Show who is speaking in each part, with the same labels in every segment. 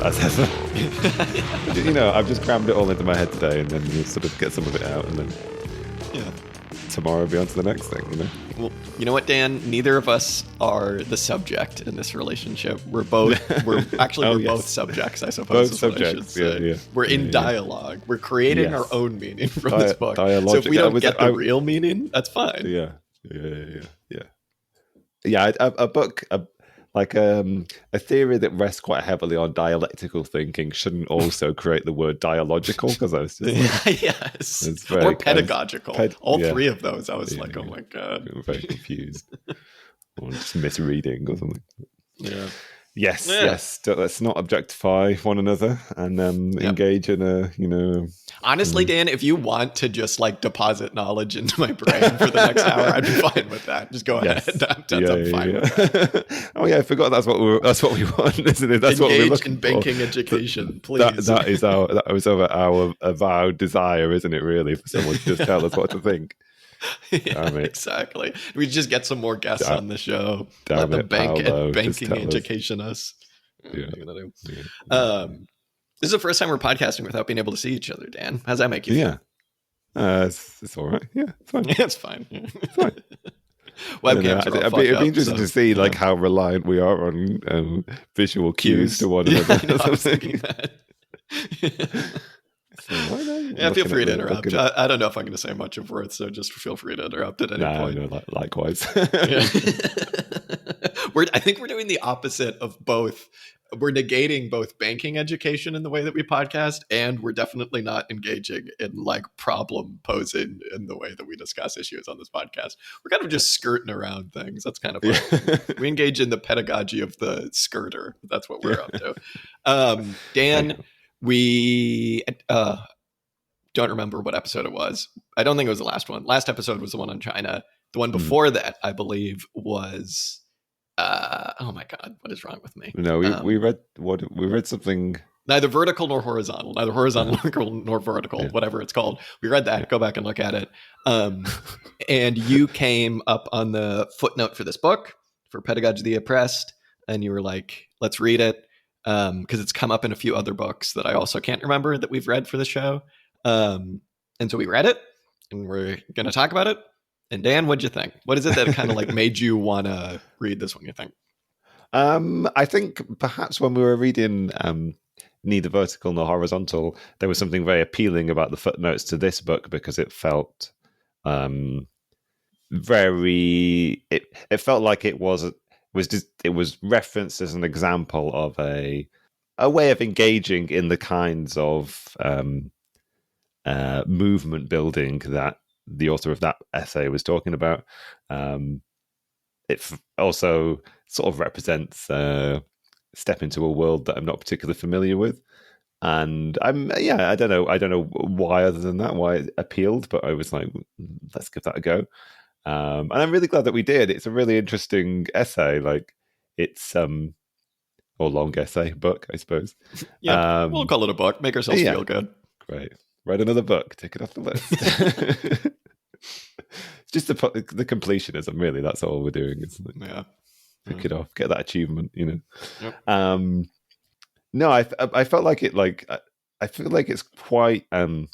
Speaker 1: as ever. You know, I've just crammed it all into my head today, and then you sort of get some of it out, and then tomorrow be on to the next thing, you know?
Speaker 2: Well, you know what, Dan? Neither of us are the subject in this relationship. We're both both subjects, I suppose.
Speaker 1: Both subjects, yeah.
Speaker 2: We're in dialogue. We're creating our own meaning from this book. So if we don't get the real meaning, that's fine.
Speaker 1: Yeah. A book, a theory that rests quite heavily on dialectical thinking shouldn't also create the word dialogical, because I was just
Speaker 2: yes, or pedagogical. All three of those, I was like, oh my god,
Speaker 1: I'm very confused, or just misreading or something.
Speaker 2: Yeah.
Speaker 1: Yes. Let's not objectify one another and engage in a, you know.
Speaker 2: Honestly, Dan, if you want to just like deposit knowledge into my brain for the next hour, I'd be fine with that. Just go ahead. I'm fine with that.
Speaker 1: Oh yeah, I forgot that's what we want, isn't it? That's
Speaker 2: Engage
Speaker 1: what we're looking
Speaker 2: in banking
Speaker 1: for.
Speaker 2: education, please.
Speaker 1: That was our avowed desire, isn't it? Really, for someone to just tell us what to think.
Speaker 2: Exactly. We just get some more guests on the show. Let the banking education us.
Speaker 1: Yeah.
Speaker 2: This is the first time we're podcasting without being able to see each other, Dan. How's that make you feel?
Speaker 1: It's all right. Yeah, it's fine.
Speaker 2: It's fine.
Speaker 1: It's fine.
Speaker 2: Webcams
Speaker 1: it'd be interesting to see like how reliant we are on visual cues to one another.
Speaker 2: I was thinking that. Feel free to interrupt. I don't know if I'm going to say much of worth, so just feel free to interrupt at any point.
Speaker 1: No, likewise.
Speaker 2: I think we're doing the opposite of both. We're negating both banking education in the way that we podcast, and we're definitely not engaging in like problem posing in the way that we discuss issues on this podcast. We're kind of just skirting around things. That's kind of fun. We engage in the pedagogy of the skirter. That's what we're up to. Dan, we don't remember what episode it was. I don't think it was the last one. Last episode was the one on China. The one before that, I believe, was oh my god, what is wrong with me?
Speaker 1: No, we read something.
Speaker 2: Neither vertical nor horizontal, nor vertical, whatever it's called. We read that. Go back and look at it. And you came up on the footnote for this book, for Pedagogy of the Oppressed, and you were like, let's read it, because it's come up in a few other books that I also can't remember that we've read for the show. And so we read it, and we're going to talk about it. And Dan, what'd you think? What is it that kind of like made you want to read this one, you think?
Speaker 1: I think perhaps when we were reading Neither Vertical Nor Horizontal, there was something very appealing about the footnotes to this book, because it felt it felt like it was referenced as an example of a way of engaging in the kinds of movement building that the author of that essay was talking about. It also sort of represents a step into a world that I'm not particularly familiar with, and I don't know why, other than that, why it appealed, but I was like, let's give that a go. And I'm really glad that we did. It's a really interesting essay. Like, it's or long essay, book, I suppose.
Speaker 2: Yeah, we'll call it a book. Make ourselves feel good.
Speaker 1: Great. Write another book. Take it off the list. Just the completionism, really. That's all we're doing, isn't it?
Speaker 2: Yeah.
Speaker 1: Pick it off. Get that achievement, you know.
Speaker 2: Yep.
Speaker 1: No, I felt like it. Like, I feel like it's quite. I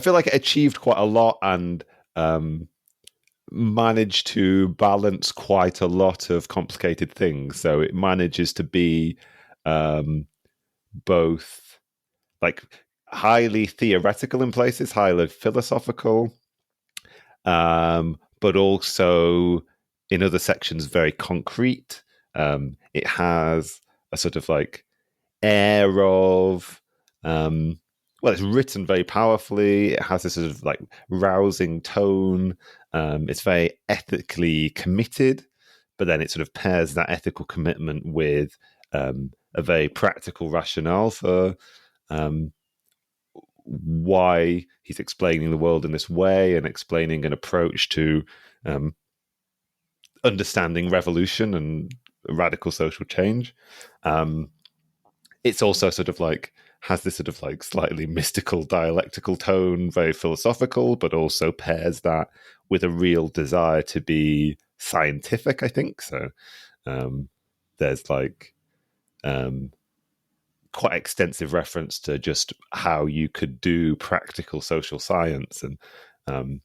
Speaker 1: feel like it achieved quite a lot and managed to balance quite a lot of complicated things. So it manages to be both like highly theoretical in places, highly philosophical, but also in other sections very concrete. It has a sort of like air of it's written very powerfully. It has this sort of like rousing tone. It's very ethically committed, but then it sort of pairs that ethical commitment with a very practical rationale for why he's explaining the world in this way and explaining an approach to understanding revolution and radical social change. It's also sort of like has this sort of like slightly mystical dialectical tone, very philosophical, but also pairs that with a real desire to be scientific, I think. So there's like quite extensive reference to just how you could do practical social science. And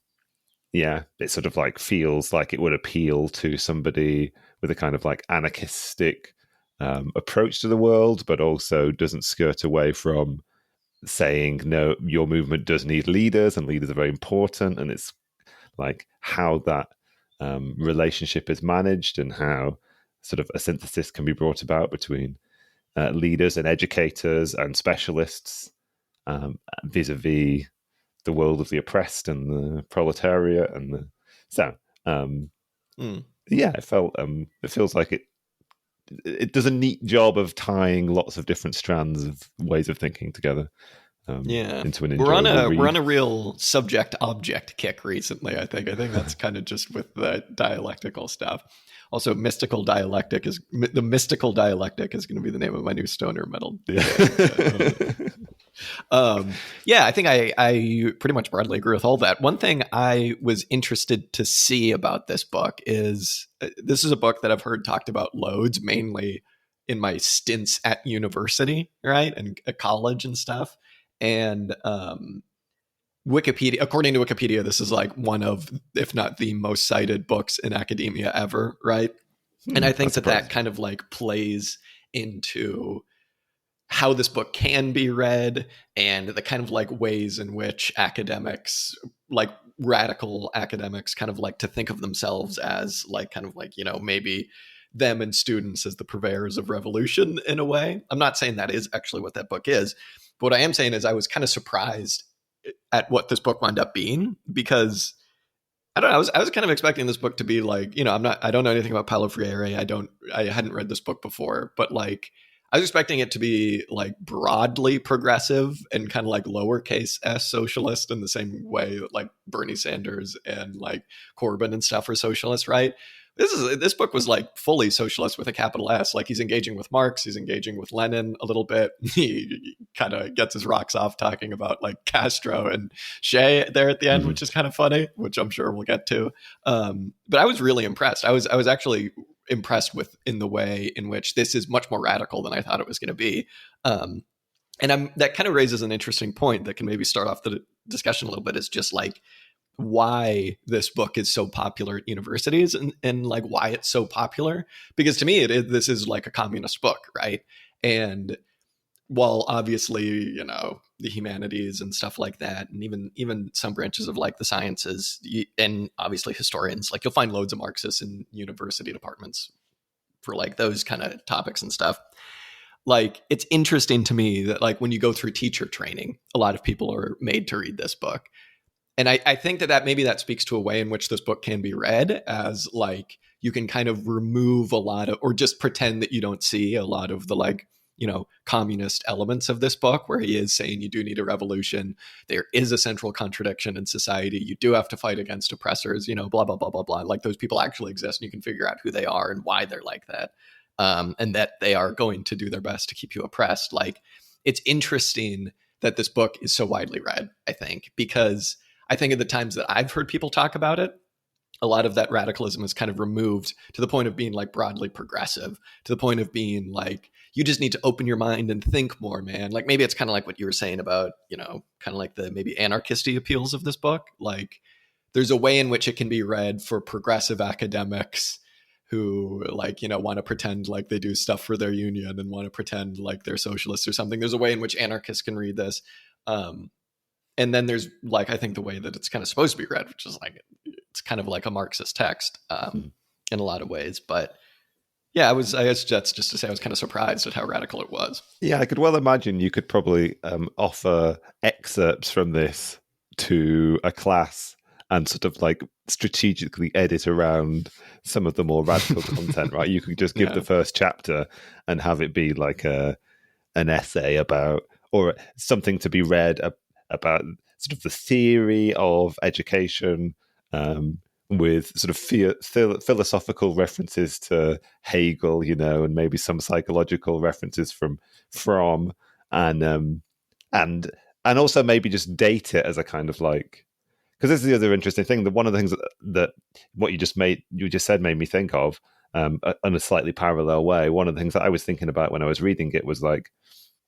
Speaker 1: yeah, it sort of like feels like it would appeal to somebody with a kind of like anarchistic approach to the world, but also doesn't skirt away from saying, no, your movement does need leaders and leaders are very important. And it's like how that relationship is managed and how sort of a synthesis can be brought about between leaders and educators and specialists vis-a-vis the world of the oppressed and the proletariat. And yeah, it feels like it does a neat job of tying lots of different strands of ways of thinking together into an enjoyable read.
Speaker 2: We're on a real subject object kick recently. I think that's kind of just with the dialectical stuff. Also, the mystical dialectic is going to be the name of my new stoner metal. Yeah, I think I pretty much broadly agree with all that. One thing I was interested to see about this book is this is a book that I've heard talked about loads, mainly in my stints at university, right, and at college and stuff. And Wikipedia, according to Wikipedia, this is like one of, if not the most cited books in academia ever, right? And I think that kind of like plays into how this book can be read and the kind of like ways in which academics, like radical academics, kind of like to think of themselves as like kind of like, maybe them and students as the purveyors of revolution in a way. I'm not saying that is actually what that book is. But what I am saying is I was kind of surprised at what this book wound up being, because I don't know, I was kind of expecting this book to be like, I don't know anything about Paulo Freire. I hadn't read this book before, but like I was expecting it to be like broadly progressive and kind of like lowercase s socialist in the same way that like Bernie Sanders and like Corbyn and stuff are socialists, right? This book was like fully socialist with a capital S. Like he's engaging with Marx, he's engaging with Lenin a little bit. He kind of gets his rocks off talking about like Castro and Che there at the end, which is kind of funny, which I'm sure we'll get to. But I was really impressed. I was actually impressed with in the way in which this is much more radical than I thought it was going to be. And that kind of raises an interesting point that can maybe start off the discussion a little bit. Is just like why this book is so popular at universities and like why it's so popular. Because to me, this is like a communist book, right? And while obviously, the humanities and stuff like that, and even some branches of like the sciences and obviously historians, like you'll find loads of Marxists in university departments for like those kind of topics and stuff. Like it's interesting to me that like when you go through teacher training, a lot of people are made to read this book. And I think that maybe that speaks to a way in which this book can be read as like you can kind of remove a lot of, or just pretend that you don't see a lot of the like, communist elements of this book, where he is saying you do need a revolution. There is a central contradiction in society. You do have to fight against oppressors, blah, blah, blah, blah, blah. Like those people actually exist and you can figure out who they are and why they're like that. And that they are going to do their best to keep you oppressed. Like it's interesting that this book is so widely read, I think, because I think at the times that I've heard people talk about it, a lot of that radicalism is kind of removed to the point of being like broadly progressive, to the point of being like, you just need to open your mind and think more, man. Like maybe it's kind of like what you were saying about, kind of like the maybe anarchisty appeals of this book. Like there's a way in which it can be read for progressive academics who like, want to pretend like they do stuff for their union and want to pretend like they're socialists or something. There's a way in which anarchists can read this. And then there's like, I think the way that it's kind of supposed to be read, which is like, it's kind of like a Marxist text in a lot of ways. But yeah, I guess that's just to say I was kind of surprised at how radical it was.
Speaker 1: Yeah, I could well imagine you could probably offer excerpts from this to a class and sort of like strategically edit around some of the more radical content, right? You could just give the first chapter and have it be like an essay about, or something to be read about sort of the theory of education, with sort of philosophical references to Hegel, and maybe some psychological references from and also maybe just date it as a kind of like, because this is the other interesting thing, that one of the things that what you just said made me think of, in a slightly parallel way. One of the things that I was thinking about when I was reading it was like,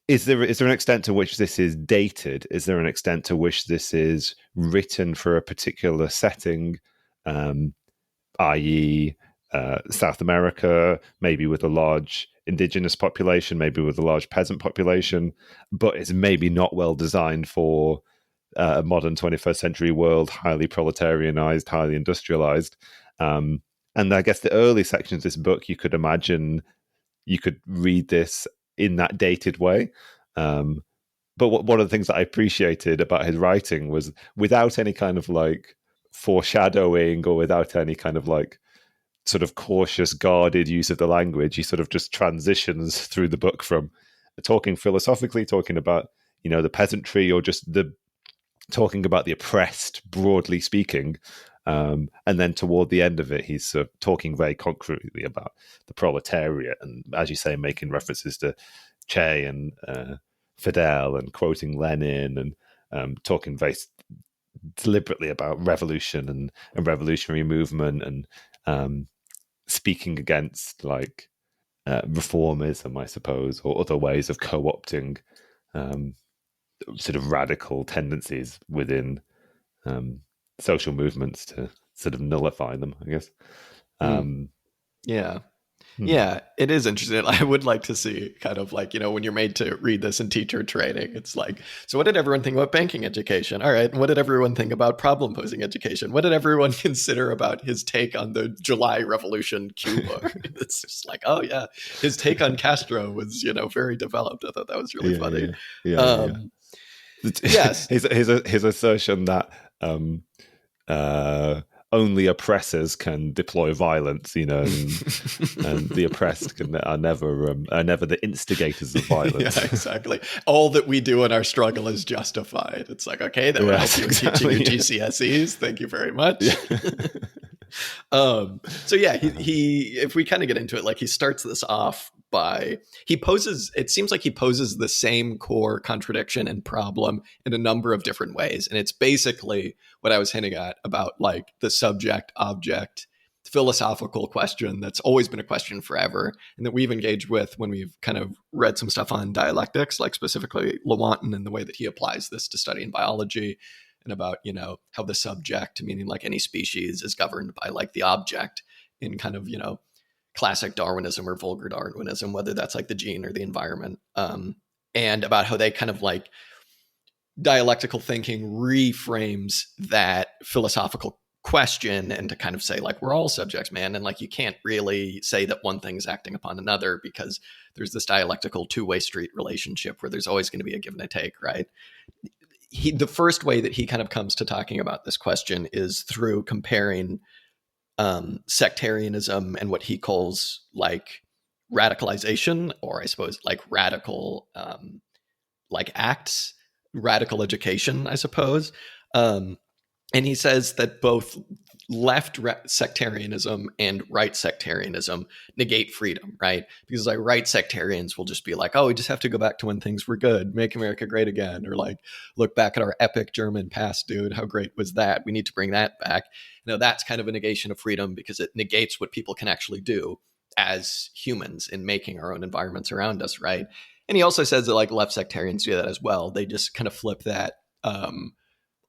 Speaker 1: is there an extent to which this is dated? Is there an extent to which this is written for a particular setting, i.e., South America, maybe with a large indigenous population, maybe with a large peasant population, but it's maybe not well designed for a modern 21st century world, highly proletarianized, highly industrialized. And I guess the early sections of this book, you could imagine you could read this in that dated way. But one of the things that I appreciated about his writing was without any kind of like foreshadowing or without any kind of like sort of cautious, guarded use of the language, he sort of just transitions through the book from talking philosophically, talking about, you know, the peasantry, or just the talking about the oppressed, broadly speaking. And then toward the end of it, he's talking very concretely about the proletariat, and as you say, making references to Che and Fidel, and quoting Lenin, and talking very deliberately about revolution and revolutionary movement, and speaking against like reformism, I suppose, or other ways of co-opting sort of radical tendencies within social movements to sort of nullify them, I guess.
Speaker 2: Yeah.
Speaker 1: Hmm.
Speaker 2: Yeah, it is interesting. I would like to see kind of like, you know, when you're made to read this in teacher training, it's like, so what did everyone think about banking education? All right. And what did everyone think about problem posing education? What did everyone consider about his take on the July Revolution, Cuba? It's just like, oh, yeah, his take on Castro was, you know, very developed. I thought that was really funny.
Speaker 1: Yeah.
Speaker 2: Yes.
Speaker 1: His assertion that only oppressors can deploy violence, you know, and the oppressed are never the instigators of violence.
Speaker 2: Yeah, exactly. All that we do in our struggle is justified. It's like, okay, that would help you in teaching your GCSEs. Thank you very much. So yeah, he if we kind of get into it, like he starts this off by it seems like he poses the same core contradiction and problem in a number of different ways. And it's basically what I was hinting at about like the subject object philosophical question that's always been a question forever, and that we've engaged with when we've kind of read some stuff on dialectics, like specifically Lewontin and the way that he applies this to studying biology, and about, you know, how the subject, meaning like any species, is governed by like the object in kind of, you know, classic Darwinism or vulgar Darwinism, whether that's like the gene or the environment, and about how they kind of like dialectical thinking reframes that philosophical question, and to kind of say like we're all subjects, man, and like you can't really say that one thing's acting upon another because there's this dialectical two-way street relationship where there's always going to be a give and a take, right? The first way that he kind of comes to talking about this question is through comparing sectarianism and what he calls like radicalization, or I suppose like radical like acts, radical education, I suppose. And he says that both left sectarianism and right sectarianism negate freedom, right? Because like right sectarians will just be like, oh, we just have to go back to when things were good, make America great again, or like look back at our epic German past, dude, how great was that? We need to bring that back. You know, that's kind of a negation of freedom because it negates what people can actually do as humans in making our own environments around us, right? And he also says that like left sectarians do that as well. They just kind of flip that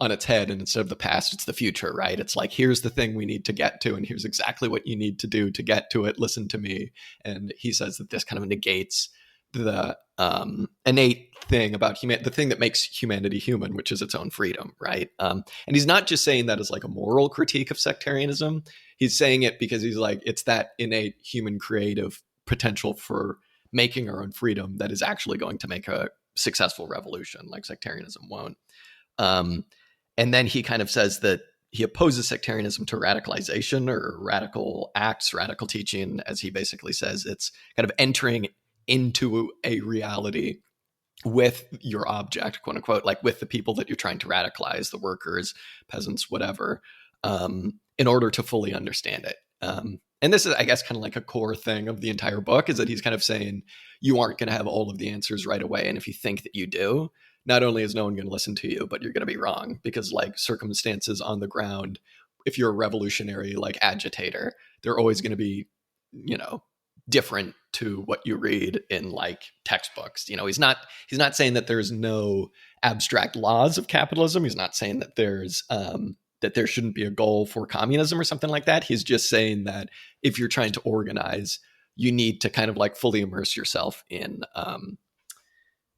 Speaker 2: on its head, and instead of the past, it's the future, right? It's like, here's the thing we need to get to, and here's exactly what you need to do to get to it. Listen to me. And he says that this kind of negates the innate thing about the thing that makes humanity human, which is its own freedom, right? And he's not just saying that as like a moral critique of sectarianism. He's saying it because he's like, it's that innate human creative potential for making our own freedom that is actually going to make a successful revolution, like sectarianism won't. And then he kind of says that he opposes sectarianism to radicalization or radical acts, radical teaching, as he basically says. It's kind of entering into a reality with your object, quote unquote, like with the people that you're trying to radicalize, the workers, peasants, whatever, in order to fully understand it. And this is, I guess, kind of like a core thing of the entire book, is that he's kind of saying you aren't going to have all of the answers right away. And if you think that you do, not only is no one going to listen to you, but you're going to be wrong, because like circumstances on the ground, if you're a revolutionary like agitator, they're always going to be, you know, different to what you read in like textbooks. You know, he's not saying that there's no abstract laws of capitalism. He's not saying that that there shouldn't be a goal for communism or something like that. He's just saying that if you're trying to organize, you need to kind of like fully immerse yourself in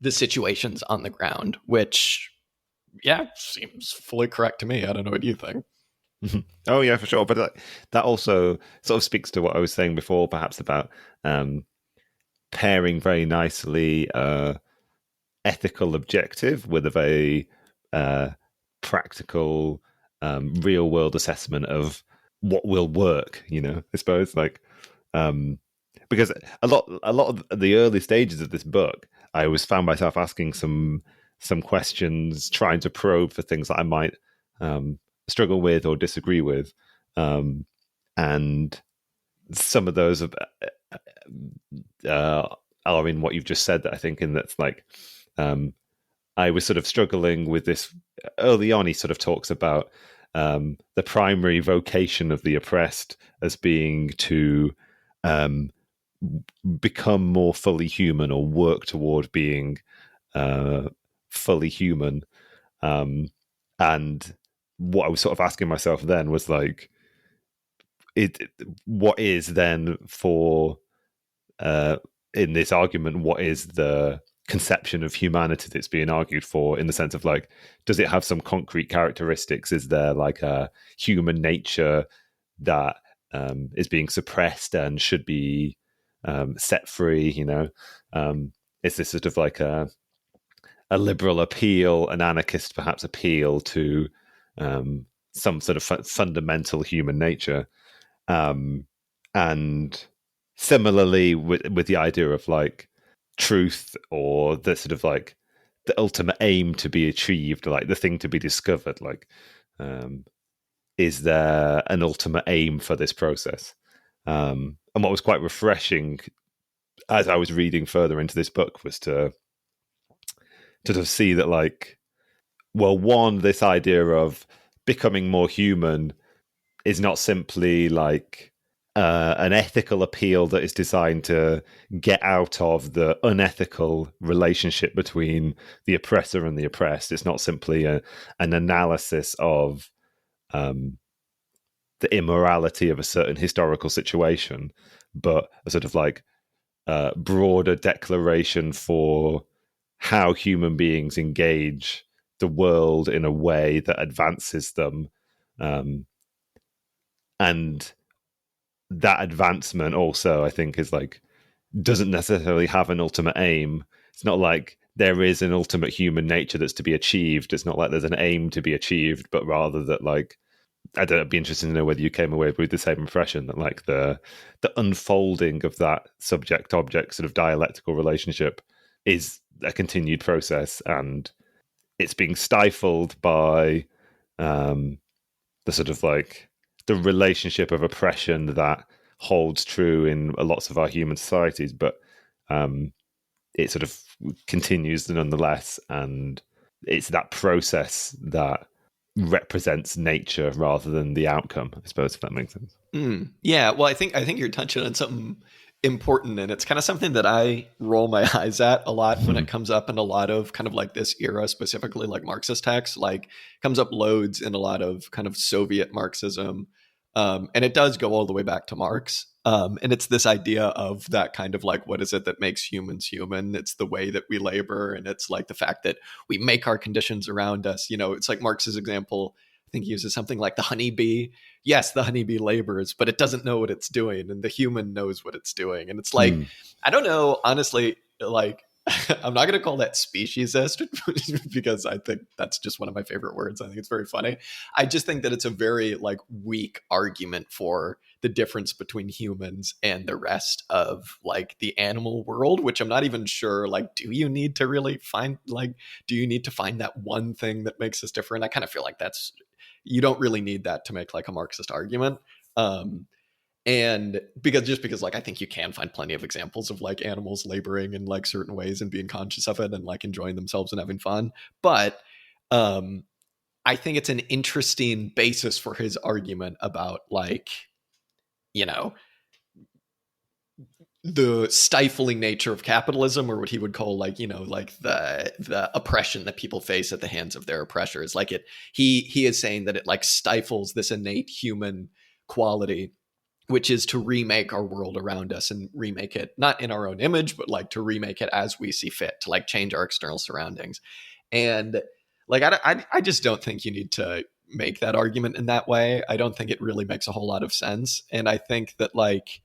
Speaker 2: the situations on the ground, which, yeah, seems fully correct to me. I don't know what you think.
Speaker 1: Oh yeah, for sure. But that also sort of speaks to what I was saying before, perhaps about pairing very nicely ethical objective with a very practical, real world assessment of what will work. You know, I suppose because a lot of the early stages of this book, I was found myself asking some questions, trying to probe for things that I might struggle with or disagree with, and some of those are in what you've just said. That I think in that's like I was sort of struggling with this early on. He sort of talks about the primary vocation of the oppressed as being to become more fully human or work toward being fully human. And what I was sort of asking myself then was like, what is then for in this argument, what is the conception of humanity that's being argued for, in the sense of like, does it have some concrete characteristics? Is there like a human nature that is being suppressed and should be set free? You know, is this sort of like a liberal appeal, an anarchist perhaps appeal to some sort of fundamental human nature? And similarly with the idea of like truth, or the sort of like the ultimate aim to be achieved, like the thing to be discovered, like is there an ultimate aim for this process? And what was quite refreshing as I was reading further into this book was to sort of see that, like, well, one, this idea of becoming more human is not simply like an ethical appeal that is designed to get out of the unethical relationship between the oppressor and the oppressed. It's not simply an analysis of the immorality of a certain historical situation, but a sort of like broader declaration for how human beings engage the world in a way that advances them. And that advancement also, I think, is like, doesn't necessarily have an ultimate aim. It's not like there is an ultimate human nature that's to be achieved. It's not like there's an aim to be achieved, but rather that, like, I don't know, it'd be interesting to know whether you came away with the same impression, that like the unfolding of that subject object sort of dialectical relationship is a continued process, and it's being stifled by the sort of like the relationship of oppression that holds true in lots of our human societies, but it sort of continues nonetheless, and it's that process that represents nature rather than the outcome, I suppose, if that makes sense.
Speaker 2: Yeah, well, I think you're touching on something important, and it's kind of something that I roll my eyes at a lot when it comes up in a lot of kind of like this era, specifically like Marxist texts. Like, comes up loads in a lot of kind of Soviet Marxism, and it does go all the way back to Marx. And it's this idea of that kind of like, what is it that makes humans human? It's the way that we labor, and it's like the fact that we make our conditions around us. You know, it's like Marx's example. I think he uses something like the honeybee. Yes, the honeybee labors, but it doesn't know what it's doing, and the human knows what it's doing. And it's like, I don't know, honestly, like, I'm not going to call that speciesist because I think that's just one of my favorite words. I think it's very funny. I just think that it's a very like weak argument for the difference between humans and the rest of like the animal world, which I'm not even sure, like, do you need to really find, like, do you need to find that one thing that makes us different? I kind of feel like you don't really need that to make like a Marxist argument. And because like I think you can find plenty of examples of like animals laboring in like certain ways and being conscious of it and like enjoying themselves and having fun. But I think it's an interesting basis for his argument about like, you know, the stifling nature of capitalism, or what he would call like, like the oppression that people face at the hands of their oppressors. Like he is saying that it like stifles this innate human quality, which is to remake our world around us and remake it not in our own image, but like to remake it as we see fit, to like change our external surroundings. And like I just don't think you need to make that argument in that way. I don't think it really makes a whole lot of sense. And I think that like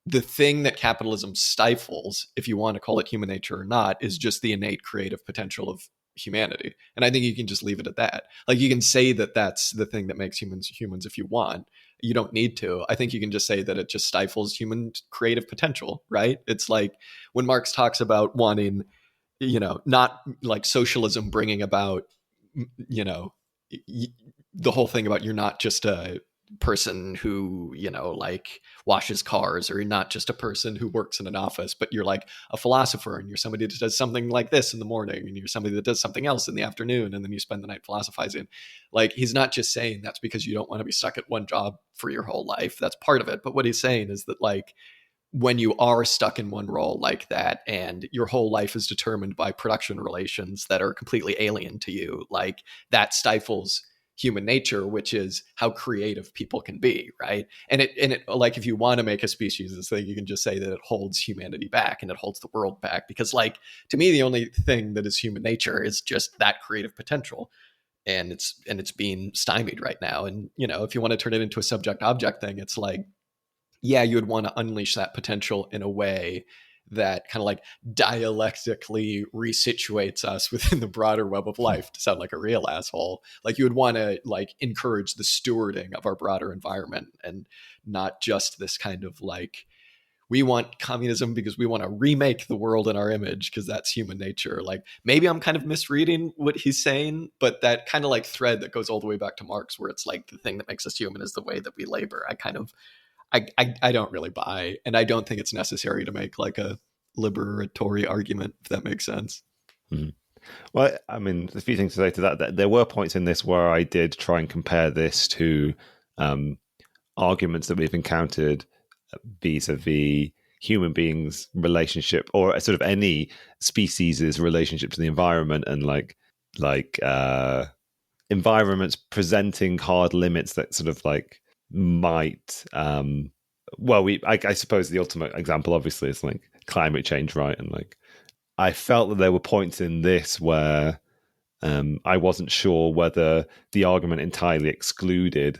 Speaker 2: the thing that capitalism stifles, if you want to call it human nature or not, is just the innate creative potential of humanity. And I think you can just leave it at that. Like you can say that that's the thing that makes humans if you want. You don't need to. I think you can just say that it just stifles human creative potential, right? It's like when Marx talks about wanting, not like socialism bringing about, you know, the whole thing about you're not just a person who like washes cars, or you're not just a person who works in an office, but you're like a philosopher, and you're somebody that does something like this in the morning, and you're somebody that does something else in the afternoon, and then you spend the night philosophizing. Like he's not just saying that's because you don't want to be stuck at one job for your whole life. That's part of it, but what he's saying is that like when you are stuck in one role like that, and your whole life is determined by production relations that are completely alien to you, like that stifles human nature, which is how creative people can be, right? And it like if you want to make a species this thing, you can just say that it holds humanity back and it holds the world back, because like to me the only thing that is human nature is just that creative potential, and it's being stymied right now. And if you want to turn it into a subject object thing, it's like, yeah, you would want to unleash that potential in a way that kind of like dialectically resituates us within the broader web of life, to sound like a real asshole. Like you would want to like encourage the stewarding of our broader environment, and not just this kind of like, we want communism because we want to remake the world in our image because that's human nature. Like maybe I'm kind of misreading what he's saying, but that kind of like thread that goes all the way back to Marx, where it's like the thing that makes us human is the way that we labor. I don't really buy, and I don't think it's necessary to make like a liberatory argument, if that makes sense.
Speaker 1: Mm-hmm. Well, I mean, a few things to say to that. There were points in this where I did try and compare this to arguments that we've encountered vis-a-vis human beings' relationship, or sort of any species' relationship to the environment, and like environments presenting hard limits that sort of like might I suppose the ultimate example obviously is like climate change, right? And like I felt that there were points in this where I wasn't sure whether the argument entirely excluded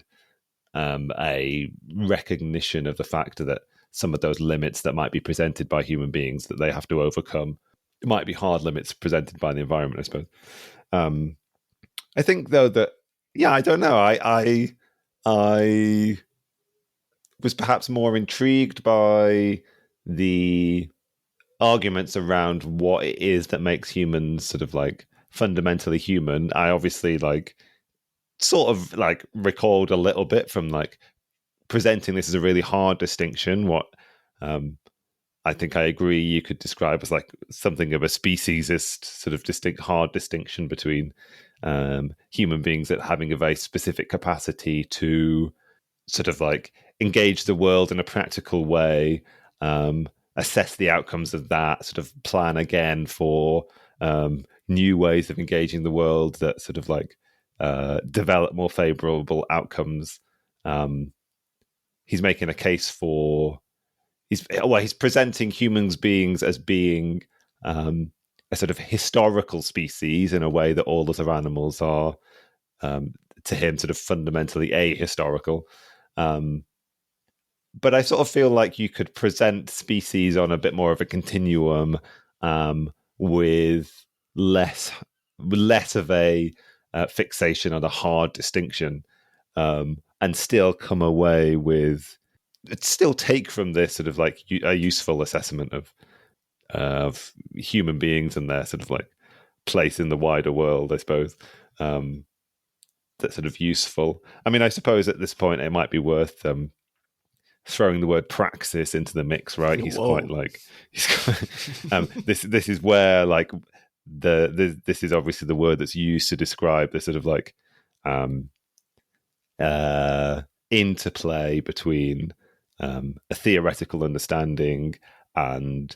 Speaker 1: a recognition of the fact that some of those limits that might be presented by human beings that they have to overcome, it might be hard limits presented by the environment, I suppose. I think though that, yeah, I don't know. I was perhaps more intrigued by the arguments around what it is that makes humans sort of like fundamentally human. I obviously like sort of like recalled a little bit from like presenting this as a really hard distinction. What I think I agree you could describe as like something of a speciesist sort of hard distinction between human beings that having a very specific capacity to sort of like engage the world in a practical way, assess the outcomes of that, sort of plan again for new ways of engaging the world that sort of like develop more favorable outcomes. He's making a case for he's presenting humans beings as being a sort of historical species in a way that all other animals are to him sort of fundamentally ahistorical. But I sort of feel like you could present species on a bit more of a continuum, with less of a fixation on a hard distinction, and still come away with still take from this sort of like a useful assessment of human beings and their sort of like place in the wider world, I suppose. That's sort of useful. I mean, I suppose at this point it might be worth throwing the word praxis into the mix, right? He's
Speaker 2: Whoa.
Speaker 1: quite like this is where like this is obviously the word that's used to describe the sort of like interplay between a theoretical understanding and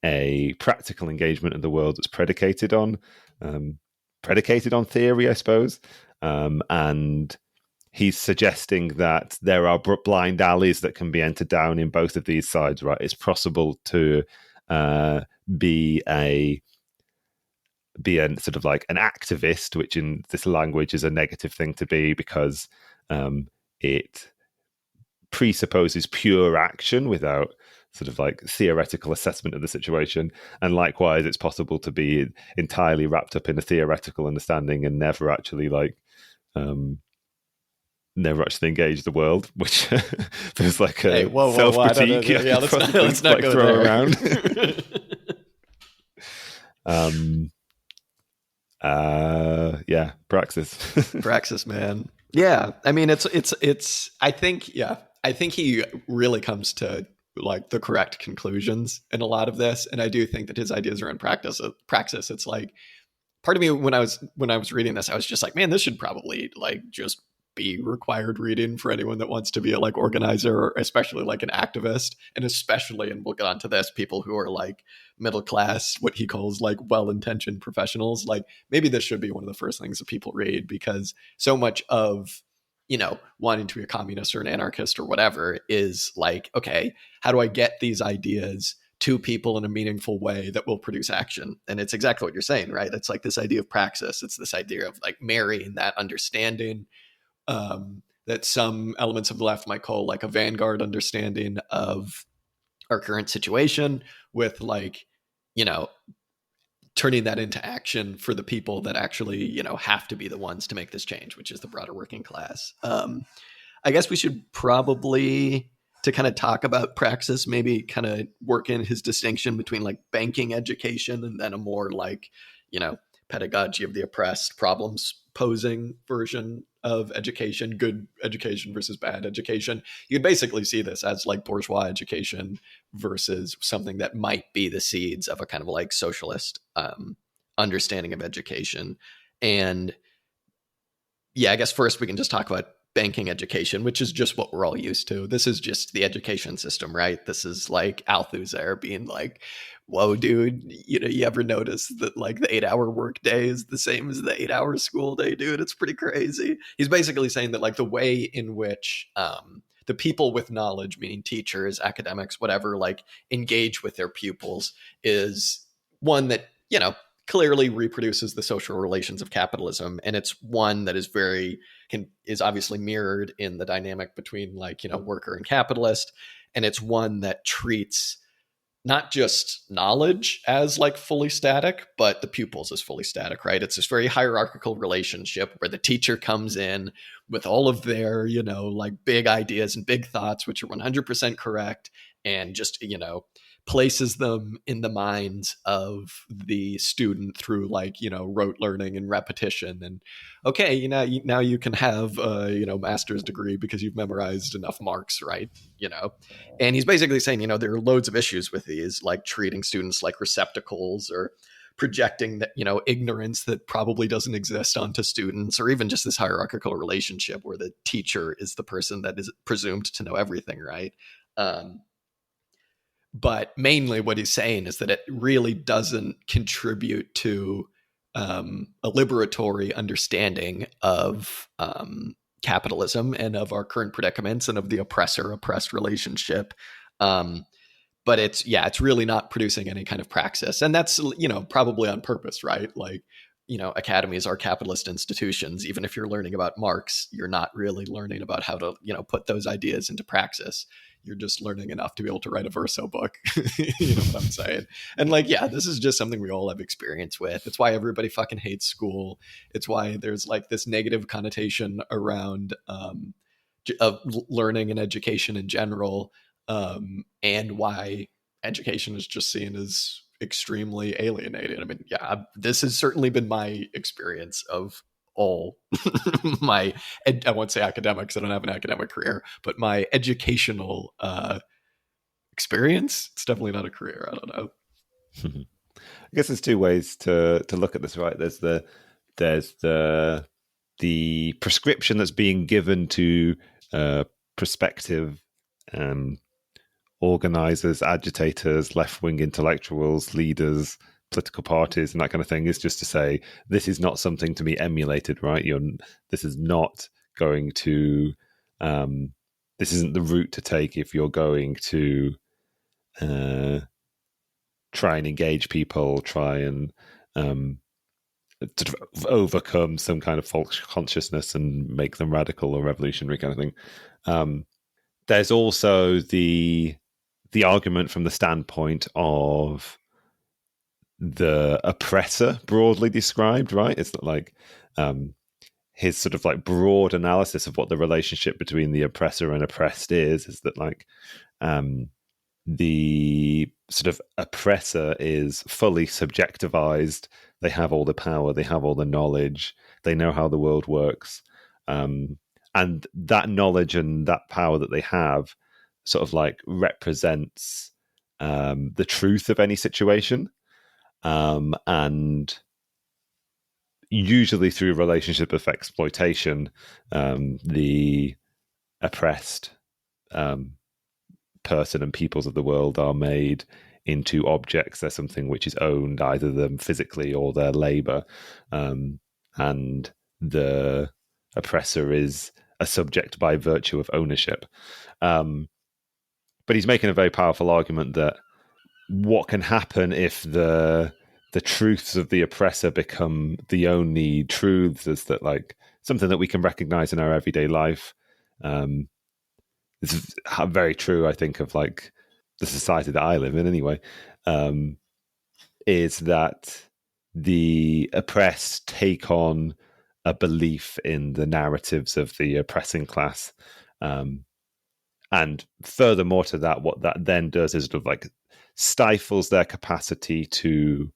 Speaker 1: a practical engagement in the world that's predicated on theory, I suppose. And he's suggesting that there are blind alleys that can be entered down in both of these sides, right? It's possible to be a sort of like an activist, which in this language is a negative thing to be, because it presupposes pure action without sort of like theoretical assessment of the situation. And likewise, it's possible to be entirely wrapped up in a theoretical understanding and never actually engage the world, which there's like a self-critique
Speaker 2: yeah, let's not go
Speaker 1: throw
Speaker 2: there.
Speaker 1: around. Praxis,
Speaker 2: man. Yeah, I mean, it's. I think he really comes to like the correct conclusions in a lot of this, and I do think that his ideas around praxis. It's like part of me when I was reading this, I was just like, man, this should probably like just be required reading for anyone that wants to be a like organizer, or especially like an activist, and especially, and we'll get onto this, people who are like middle class, what he calls like well-intentioned professionals. Like maybe this should be one of the first things that people read, because so much of wanting to be a communist or an anarchist or whatever is like, okay, how do I get these ideas to people in a meaningful way that will produce action? And it's exactly what you're saying, right? It's like this idea of praxis. It's this idea of like marrying that understanding that some elements of the left might call like a vanguard understanding of our current situation with like, turning that into action for the people that actually, have to be the ones to make this change, which is the broader working class. I guess we should probably, to kind of talk about praxis, maybe kind of work in his distinction between like banking education and then a more like, pedagogy of the oppressed, problems posing version of education, good education versus bad education. You could basically see this as like bourgeois education versus something that might be the seeds of a kind of like socialist understanding of education. And yeah, I guess first we can just talk about banking education, which is just what we're all used to. This is just the education system, right? This is like Althusser being like, whoa, dude, you ever notice that like the 8-hour work day is the same as the 8-hour school day, dude? It's pretty crazy. He's basically saying that like the way in which the people with knowledge, meaning teachers, academics, whatever, like engage with their pupils is one that, clearly reproduces the social relations of capitalism. And it's one that is is obviously mirrored in the dynamic between like, worker and capitalist. And it's one that treats not just knowledge as like fully static, but the pupils as fully static, right? It's this very hierarchical relationship where the teacher comes in with all of their, like big ideas and big thoughts, which are 100% correct, and just, places them in the minds of the student through like, rote learning and repetition. And okay, now you can have a, master's degree because you've memorized enough marks, right? And he's basically saying, there are loads of issues with these, like treating students like receptacles, or projecting that, ignorance that probably doesn't exist onto students, or even just this hierarchical relationship where the teacher is the person that is presumed to know everything, right? But mainly what he's saying is that it really doesn't contribute to a liberatory understanding of capitalism and of our current predicaments and of the oppressor-oppressed relationship. But it's really not producing any kind of praxis. And that's, probably on purpose, right? Like, academies are capitalist institutions. Even if you're learning about Marx, you're not really learning about how to, put those ideas into praxis. You're just learning enough to be able to write a verso book. You know what I'm saying? And like, yeah, this is just something we all have experience with. It's why everybody fucking hates school. It's why there's like this negative connotation around of learning and education in general, and why education is just seen as extremely alienating. I mean, yeah, this has certainly been my experience of all my, I won't say academics, I don't have an academic career, but my educational experience. It's definitely not a career. I don't know.
Speaker 1: I guess there's two ways to look at this, right? There's the prescription that's being given to prospective organizers, agitators, left-wing intellectuals, leaders, political parties, and that kind of thing, is just to say this is not something to be emulated, right? This is not going to this isn't the route to take if you're going to try and engage people, try and to overcome some kind of false consciousness and make them radical or revolutionary kind of thing. There's also the argument from the standpoint of the oppressor, broadly described, right? It's like his sort of like broad analysis of what the relationship between the oppressor and oppressed is that like the sort of oppressor is fully subjectivized. They have all the power, they have all the knowledge, they know how the world works. And that knowledge and that power that they have sort of like represents the truth of any situation. And usually through a relationship of exploitation, the oppressed person and peoples of the world are made into objects. They're something which is owned, either them physically or their labor. And the oppressor is a subject by virtue of ownership. But he's making a very powerful argument that what can happen if the truths of the oppressor become the only truths is that like something that we can recognize in our everyday life. It's very true, I think, of like the society that I live in anyway, is that the oppressed take on a belief in the narratives of the oppressing class. And furthermore to that, what that then does is sort of like stifles their capacity to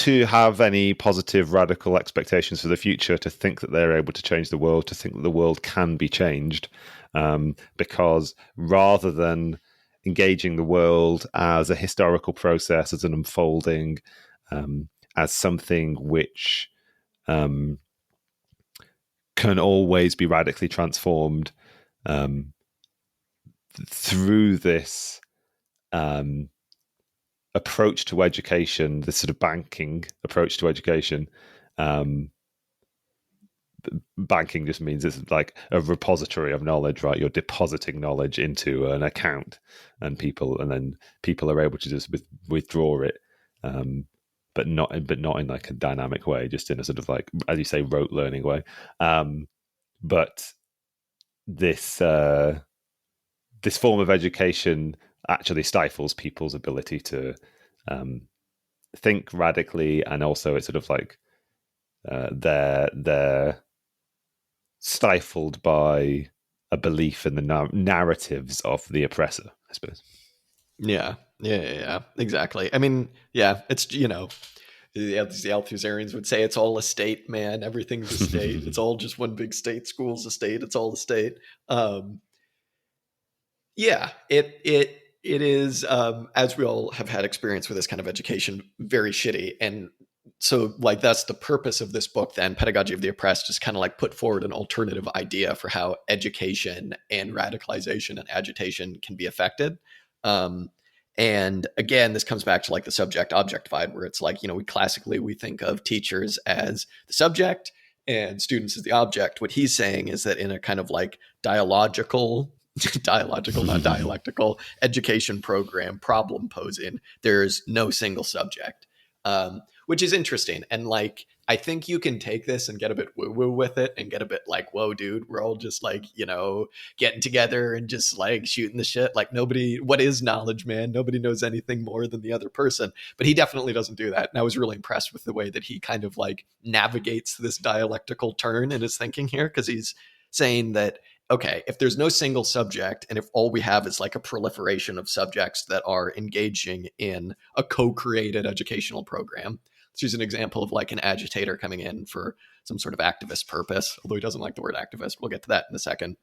Speaker 1: have any positive radical expectations for the future, to think that they're able to change the world, to think that the world can be changed, because rather than engaging the world as a historical process, as an unfolding, as something which can always be radically transformed through this approach to education, this sort of banking approach to education. Banking just means it's like a repository of knowledge, right? You're depositing knowledge into an account, and then people are able to just withdraw it, but not in like a dynamic way, just in a sort of like, as you say, rote learning way. But this form of education actually stifles people's ability to think radically, and also it's sort of like they're stifled by a belief in the narratives of the oppressor, I suppose.
Speaker 2: Yeah, exactly. I mean, yeah, it's, you know, the Althusserians would say it's all a state, man. Everything's a state. It's all just one big state. School's a state. It's all a state. Yeah, it is, as we all have had experience with this kind of education, very shitty. And so like that's the purpose of this book then, Pedagogy of the Oppressed, just kind of like put forward an alternative idea for how education and radicalization and agitation can be affected. And again, this comes back to like the subject object divide, where it's like, you know, we think of teachers as the subject and students as the object. What he's saying is that in a kind of like dialogical, not dialectical education program, problem posing, there's no single subject, which is interesting. And like, I think you can take this and get a bit woo-woo with it and get a bit like, whoa, dude, we're all just like, you know, getting together and just like shooting the shit. Like what is knowledge, man? Nobody knows anything more than the other person. But he definitely doesn't do that. And I was really impressed with the way that he kind of like navigates this dialectical turn in his thinking here, because he's saying that, okay, if there's no single subject and if all we have is like a proliferation of subjects that are engaging in a co-created educational program. Let's use an example of like an agitator coming in for some sort of activist purpose, although he doesn't like the word activist. We'll get to that in a second.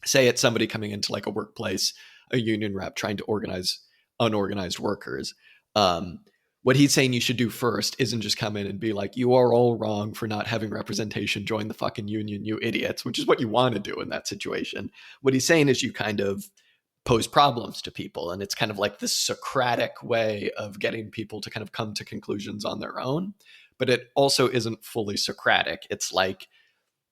Speaker 2: Say it's somebody coming into like a workplace, a union rep trying to organize unorganized workers. What he's saying you should do first isn't just come in and be like, you are all wrong for not having representation. Join the fucking union, you idiots, which is what you want to do in that situation. What he's saying is you kind of pose problems to people. And it's kind of like this Socratic way of getting people to kind of come to conclusions on their own. But it also isn't fully Socratic. It's like,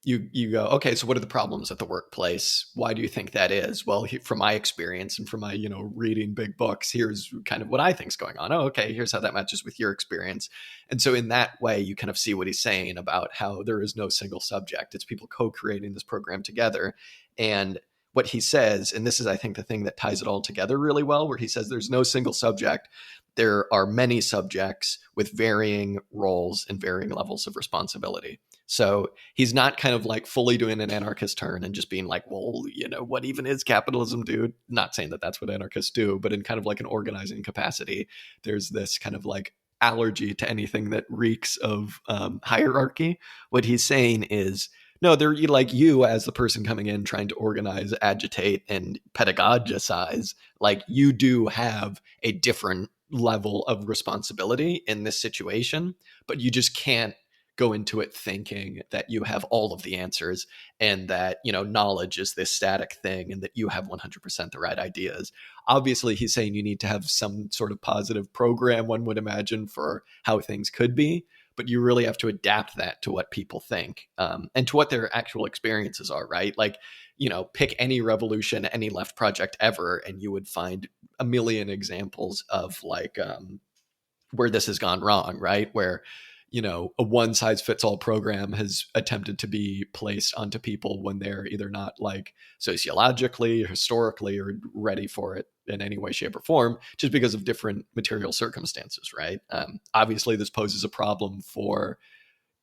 Speaker 2: you go, okay, so what are the problems at the workplace? Why do you think that is? Well, from my experience and from my, reading big books, here's kind of what I think's going on. Oh, okay, here's how that matches with your experience. And so in that way, you kind of see what he's saying about how there is no single subject. It's people co-creating this program together. And what he says, and this is, I think, the thing that ties it all together really well, where he says there's no single subject. There are many subjects with varying roles and varying levels of responsibility. So he's not kind of like fully doing an anarchist turn and just being like, well, what even is capitalism, dude? Not saying that that's what anarchists do, but in kind of like an organizing capacity, there's this kind of like allergy to anything that reeks of hierarchy. What he's saying is, no, they're like you as the person coming in trying to organize, agitate, and pedagogize. Like you do have a different level of responsibility in this situation, but you just can't go into it thinking that you have all of the answers and that, knowledge is this static thing and that you have 100% the right ideas. Obviously, he's saying you need to have some sort of positive program, one would imagine, for how things could be, but you really have to adapt that to what people think and to what their actual experiences are, right? Like, pick any revolution, any left project ever, and you would find a million examples of like where this has gone wrong, right? Where a one size fits all program has attempted to be placed onto people when they're either not like sociologically, historically, or ready for it in any way, shape, or form, just because of different material circumstances, right? Obviously, this poses a problem for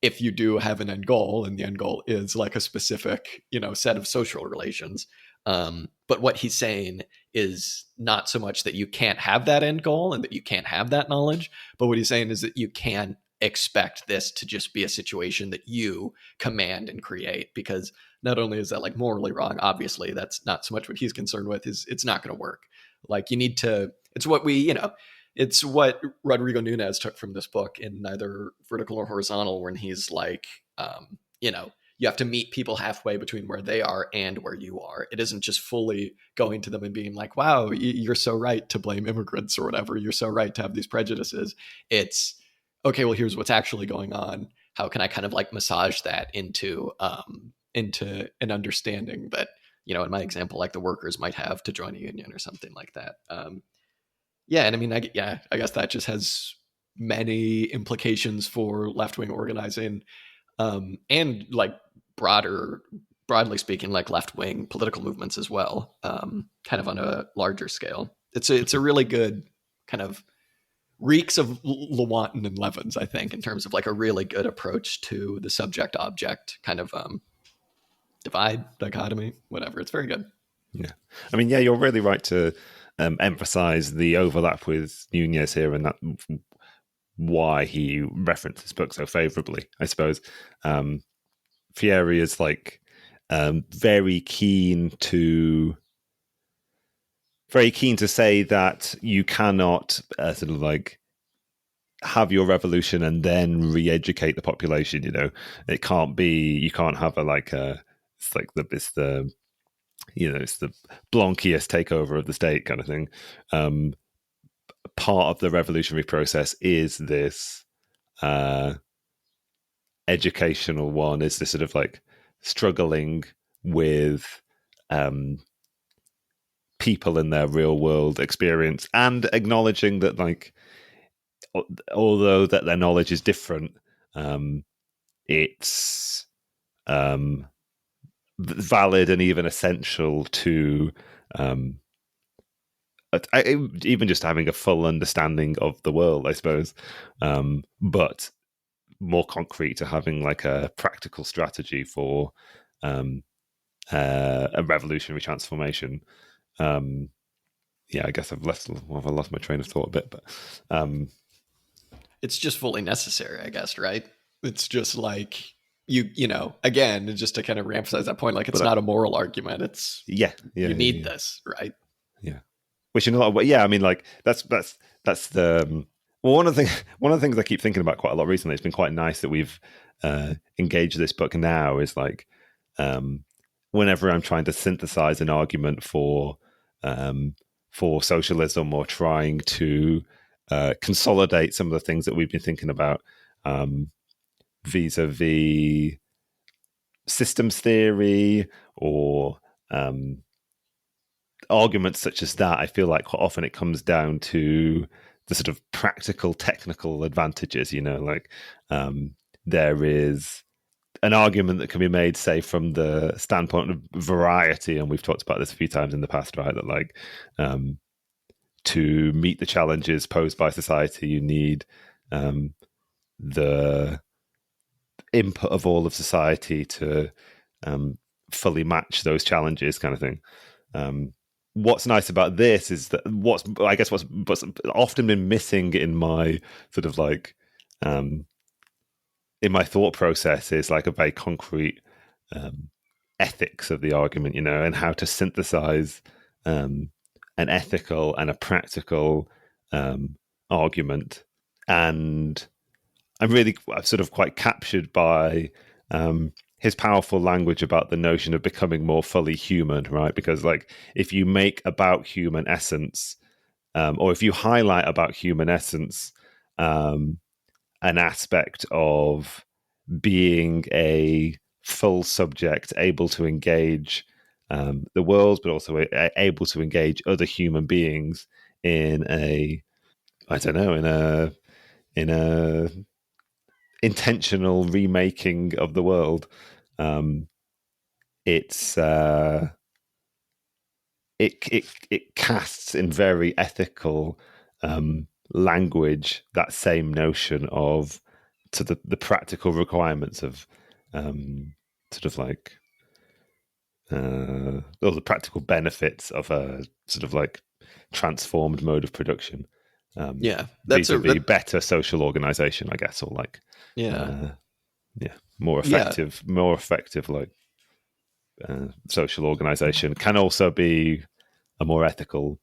Speaker 2: if you do have an end goal, and the end goal is like a specific, set of social relations. But what he's saying is not so much that you can't have that end goal and that you can't have that knowledge, but what he's saying is that you can expect this to just be a situation that you command and create, because not only is that like morally wrong, obviously that's not so much what he's concerned with, is it's not going to work. Like you need to, it's what we, it's what Rodrigo Nunez took from this book in Neither Vertical or Horizontal, when he's like, you have to meet people halfway between where they are and where you are. It isn't just fully going to them and being like, wow, you're so right to blame immigrants or whatever. You're so right to have these prejudices. It's, okay, well, here's what's actually going on. How can I kind of like massage that into an understanding that, in my example, like the workers might have to join a union or something like that. Yeah. And I mean, I guess that just has many implications for left-wing organizing, and like broadly speaking, like left-wing political movements as well, kind of on a larger scale. It's a really good kind of reeks of Lewontin and Levins, I think, in terms of like a really good approach to the subject-object kind of divide, dichotomy, whatever. It's very good.
Speaker 1: Yeah. I mean, yeah, you're really right to emphasize the overlap with Nunez here, and that why he referenced this book so favorably, I suppose. Freire is like very keen to say that you cannot sort of like have your revolution and then re-educate the population. It can't be. You can't have it's the Blanquiest takeover of the state kind of thing. Part of the revolutionary process is this educational one, is this sort of like struggling with people in their real world experience and acknowledging that, like, although that their knowledge is different, it's valid and even essential to even just having a full understanding of the world, I suppose, but more concrete to having like a practical strategy for a revolutionary transformation. I guess I've lost my train of thought a bit, but
Speaker 2: it's just fully necessary, I guess, right? It's just like again, just to kind of reemphasize that point, like it's not a moral argument. It's you need this, right?
Speaker 1: Yeah, which in a lot of ways, I mean, like that's the one of the things I keep thinking about quite a lot recently. It's been quite nice that we've engaged this book now. Is like whenever I'm trying to synthesize an argument for for socialism, or trying to consolidate some of the things that we've been thinking about vis-a-vis systems theory or arguments such as that. I feel like quite often it comes down to the sort of practical technical advantages, like there is an argument that can be made, say, from the standpoint of variety, and we've talked about this a few times in the past, right, that like to meet the challenges posed by society, you need the input of all of society to fully match those challenges, kind of thing. What's nice about this is that what's often been missing in my sort of like in my thought process is like a very concrete ethics of the argument, and how to synthesize an ethical and a practical argument. And I'm really sort of quite captured by his powerful language about the notion of becoming more fully human, right? Because like if you make about human essence, or if you highlight about human essence, an aspect of being a full subject, able to engage the world, but also able to engage other human beings in a, I don't know, in a intentional remaking of the world. It's it casts in very ethical language that same notion of to the practical requirements of sort of like all the practical benefits of a sort of like transformed mode of production.
Speaker 2: Yeah,
Speaker 1: Vis-a-vis better social organization, I guess, or like
Speaker 2: yeah,
Speaker 1: more
Speaker 2: yeah.
Speaker 1: effective like social organization can also be a more ethical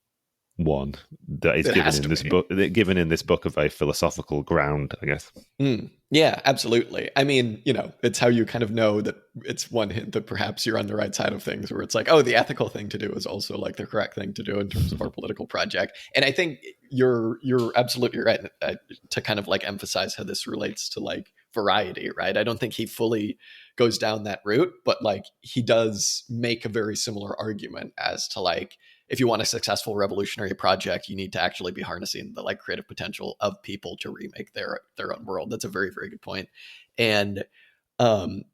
Speaker 1: one that is
Speaker 2: It
Speaker 1: given
Speaker 2: has
Speaker 1: in
Speaker 2: to
Speaker 1: this
Speaker 2: be.
Speaker 1: book. Given in this book of a philosophical ground, I guess.
Speaker 2: Yeah, absolutely. I mean, it's how you kind of know that it's one hint that perhaps you're on the right side of things, where it's like, oh, the ethical thing to do is also like the correct thing to do in terms of our political project. And I think you're absolutely right to kind of like emphasize how this relates to like variety, right? I don't think he fully goes down that route, but like he does make a very similar argument as to like, if you want a successful revolutionary project, you need to actually be harnessing the like creative potential of people to remake their own world. That's a very, very good point. And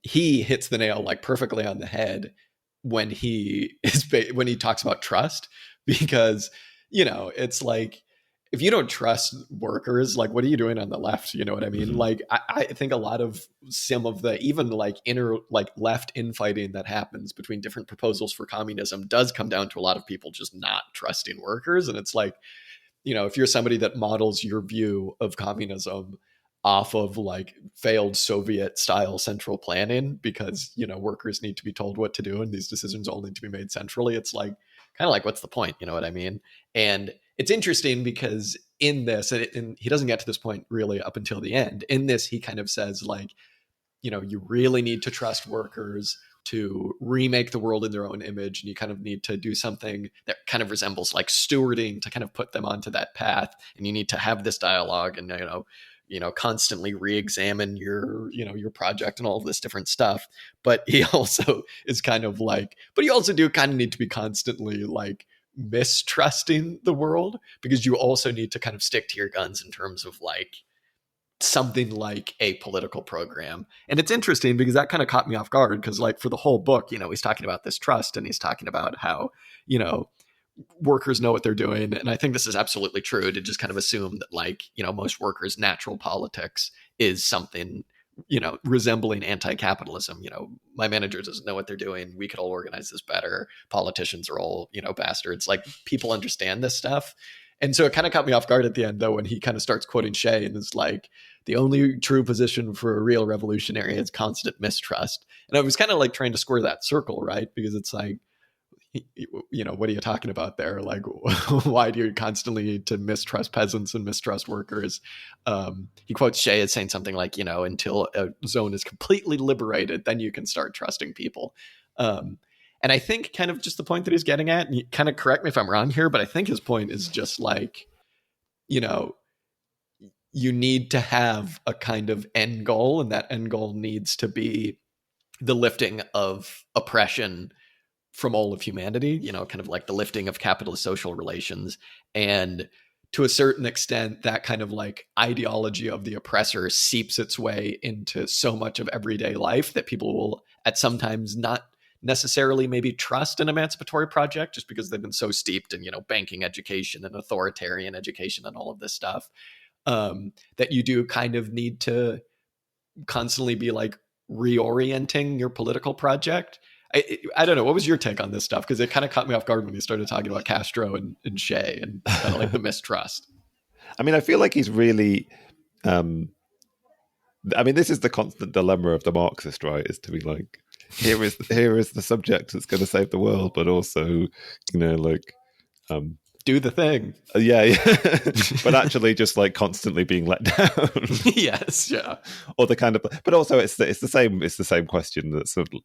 Speaker 2: he hits the nail like perfectly on the head when when he talks about trust, because it's like, if you don't trust workers, like what are you doing on the left? You know what I mean? Like I think a lot of some of the even like inner like left infighting that happens between different proposals for communism does come down to a lot of people just not trusting workers. And it's like, if you're somebody that models your view of communism off of like failed Soviet style central planning, because workers need to be told what to do and these decisions all need to be made centrally, it's like kind of like, what's the point? You know what I mean? And it's interesting because in this, and he doesn't get to this point really up until the end. In this, he kind of says like, you really need to trust workers to remake the world in their own image, and you kind of need to do something that kind of resembles like stewarding to kind of put them onto that path. And you need to have this dialogue and constantly re-examine your project and all of this different stuff. But he also is kind of like, but you also do kind of need to be constantly like mistrusting the world, because you also need to kind of stick to your guns in terms of like something like a political program. And it's interesting because that kind of caught me off guard, because like for the whole book, he's talking about this trust and he's talking about how, workers know what they're doing. And I think this is absolutely true, to just kind of assume that like, most workers' natural politics is something, resembling anti-capitalism. My manager doesn't know what they're doing. We could all organize this better. Politicians are all, bastards. Like people understand this stuff. And so it kind of caught me off guard at the end, though, when he kind of starts quoting Shea and is like, the only true position for a real revolutionary is constant mistrust. And I was kind of like trying to square that circle, right? Because it's like, what are you talking about there? Like, why do you constantly need to mistrust peasants and mistrust workers? He quotes Shea as saying something like, until a zone is completely liberated, then you can start trusting people. And I think kind of just the point that he's getting at, and you kind of correct me if I'm wrong here, but I think his point is just like, you know, you need to have a kind of end goal, and that end goal needs to be the lifting of oppression from all of humanity, you know, kind of like the lifting of capitalist social relations. And to a certain extent, that kind of like ideology of the oppressor seeps its way into so much of everyday life that people will at sometimes not necessarily maybe trust an emancipatory project just because they've been so steeped in, you know, banking education and authoritarian education and all of this stuff, that you do kind of need to constantly be like reorienting your political project. I don't know. What was your take on this stuff? Because it kind of caught me off guard when you started talking about Castro and Shea and kind of like the mistrust.
Speaker 1: I mean, I feel like he's really. I mean, this is the constant dilemma of the Marxist, right? Is to be like, here is the subject that's going to save the world, but also, you know, like,
Speaker 2: do the thing.
Speaker 1: Yeah. But actually just like constantly being let down.
Speaker 2: Yes, yeah.
Speaker 1: Or the kind of, but also it's the same question that sort of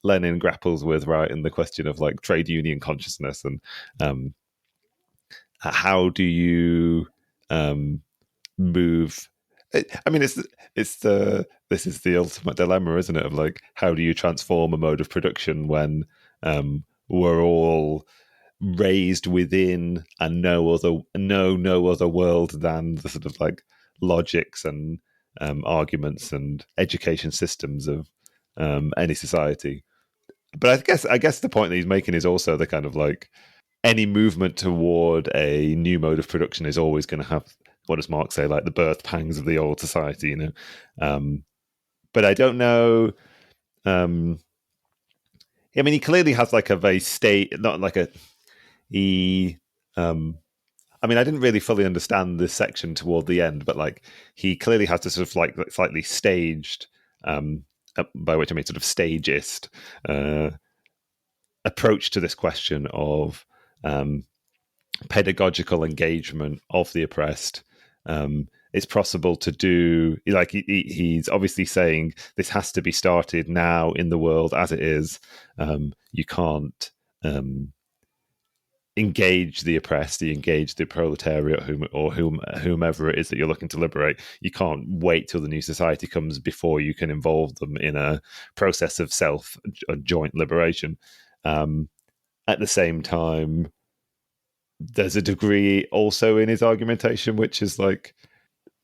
Speaker 1: Lenin grapples with, right? In the question of like trade union consciousness and how do you move. I mean, this is the ultimate dilemma, isn't it? Of like, how do you transform a mode of production when we're all raised within and no other world than the sort of like logics and arguments and education systems of any society. But I guess the point that he's making is also the kind of like any movement toward a new mode of production is always going to have, what does Marx say, like the birth pangs of the old society, you know. But I don't know. I mean, he clearly has like a very not like a he. I mean, I didn't really fully understand this section toward the end, but like he clearly has this sort of like slightly staged, by which I mean sort of stagist approach to this question of pedagogical engagement of the oppressed. It's possible to do, like he's obviously saying this has to be started now in the world as it is. You can't engage the oppressed, you engage the proletariat, whomever it is that you're looking to liberate. You can't wait till the new society comes before you can involve them in a process of joint liberation. At the same time, there's a degree also in his argumentation, which is like,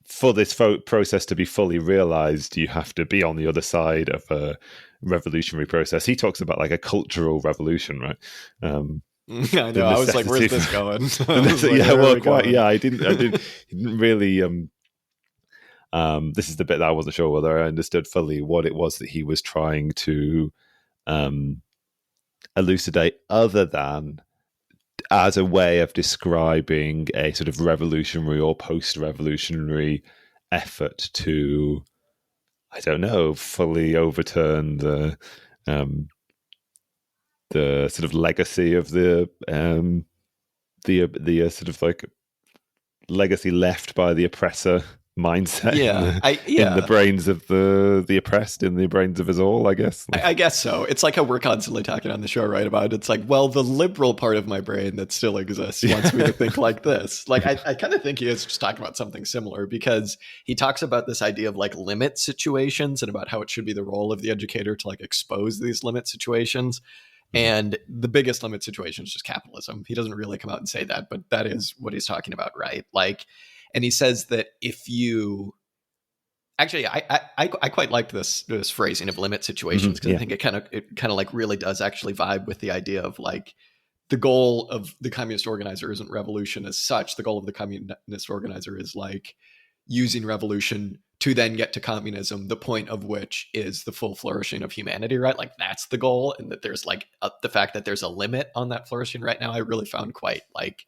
Speaker 1: for this process to be fully realized, you have to be on the other side of a revolutionary process. He talks about like a cultural revolution, right?
Speaker 2: I know. I was like, "Where's this going?"
Speaker 1: I didn't really. This is the bit that I wasn't sure whether I understood fully what it was that he was trying to elucidate, other than as a way of describing a sort of revolutionary or post-revolutionary effort to, I don't know, fully overturn the sort of legacy of the sort of like legacy left by the oppressor mindset in the brains of the oppressed, in the brains of us all, I guess.
Speaker 2: I guess so. It's like how we're constantly talking on the show, right, about it's like, well, the liberal part of my brain that still exists wants me to think like this. Like, I kind of think he is just talking about something similar, because he talks about this idea of like limit situations and about how it should be the role of the educator to like expose these limit situations. And the biggest limit situation is just capitalism. He doesn't really come out and say that, but that is what he's talking about, right? Like, and he says that if you actually, I quite liked this phrasing of limit situations, because I think it kind of like really does actually vibe with the idea of like, the goal of the communist organizer isn't revolution as such. The goal of the communist organizer is like using revolution to then get to communism, the point of which is the full flourishing of humanity, right? Like, that's the goal. And that there's like the fact that there's a limit on that flourishing right now, I really found quite like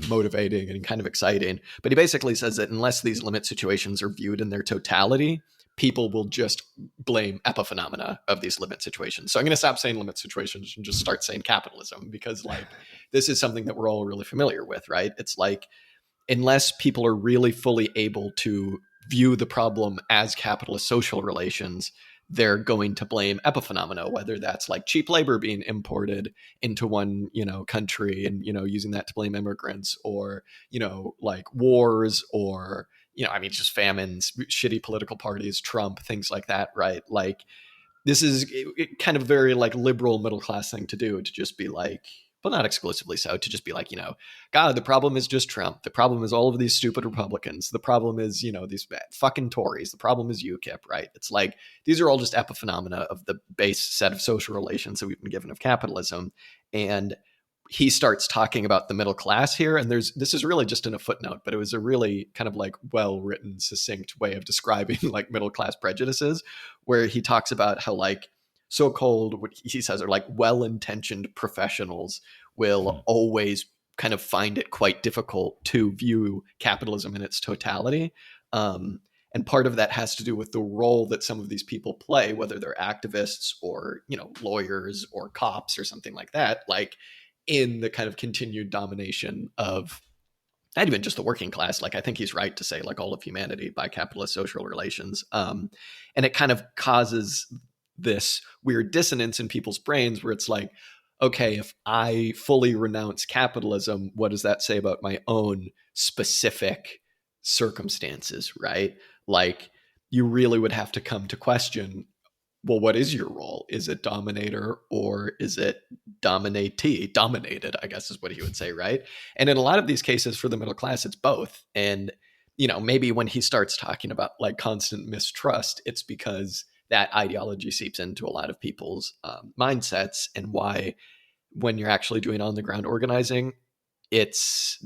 Speaker 2: motivating and kind of exciting. But he basically says that unless these limit situations are viewed in their totality, people will just blame epiphenomena of these limit situations. So I'm going to stop saying limit situations and just start saying capitalism, because like, this is something that we're all really familiar with, right? It's like, unless people are really fully able to view the problem as capitalist social relations, they're going to blame epiphenomena, whether that's like cheap labor being imported into one, country and, using that to blame immigrants, or, like wars, or, I mean, just famines, shitty political parties, Trump, things like that, right? Like, this is kind of very like liberal middle class thing to do, to just be like, but not exclusively so, to just be like, God, the problem is just Trump. The problem is all of these stupid Republicans. The problem is, these fucking Tories. The problem is UKIP, right? It's like, these are all just epiphenomena of the base set of social relations that we've been given of capitalism. And he starts talking about the middle class here. And this is really just in a footnote, but it was a really kind of like well-written, succinct way of describing like middle class prejudices, where he talks about how like so-called, what he says are like well-intentioned professionals will always kind of find it quite difficult to view capitalism in its totality. And part of that has to do with the role that some of these people play, whether they're activists or, lawyers or cops or something like that, like in the kind of continued domination of not even just the working class. Like, I think he's right to say like all of humanity by capitalist social relations. And it kind of causes this weird dissonance in people's brains where it's like, okay, if I fully renounce capitalism, what does that say about my own specific circumstances, right? Like, you really would have to come to question, well, what is your role? Is it dominator or is it dominatee? Dominated, I guess is what he would say, right? And in a lot of these cases for the middle class, it's both. And, maybe when he starts talking about like constant mistrust, it's because that ideology seeps into a lot of people's mindsets, and why when you're actually doing on the ground organizing, it's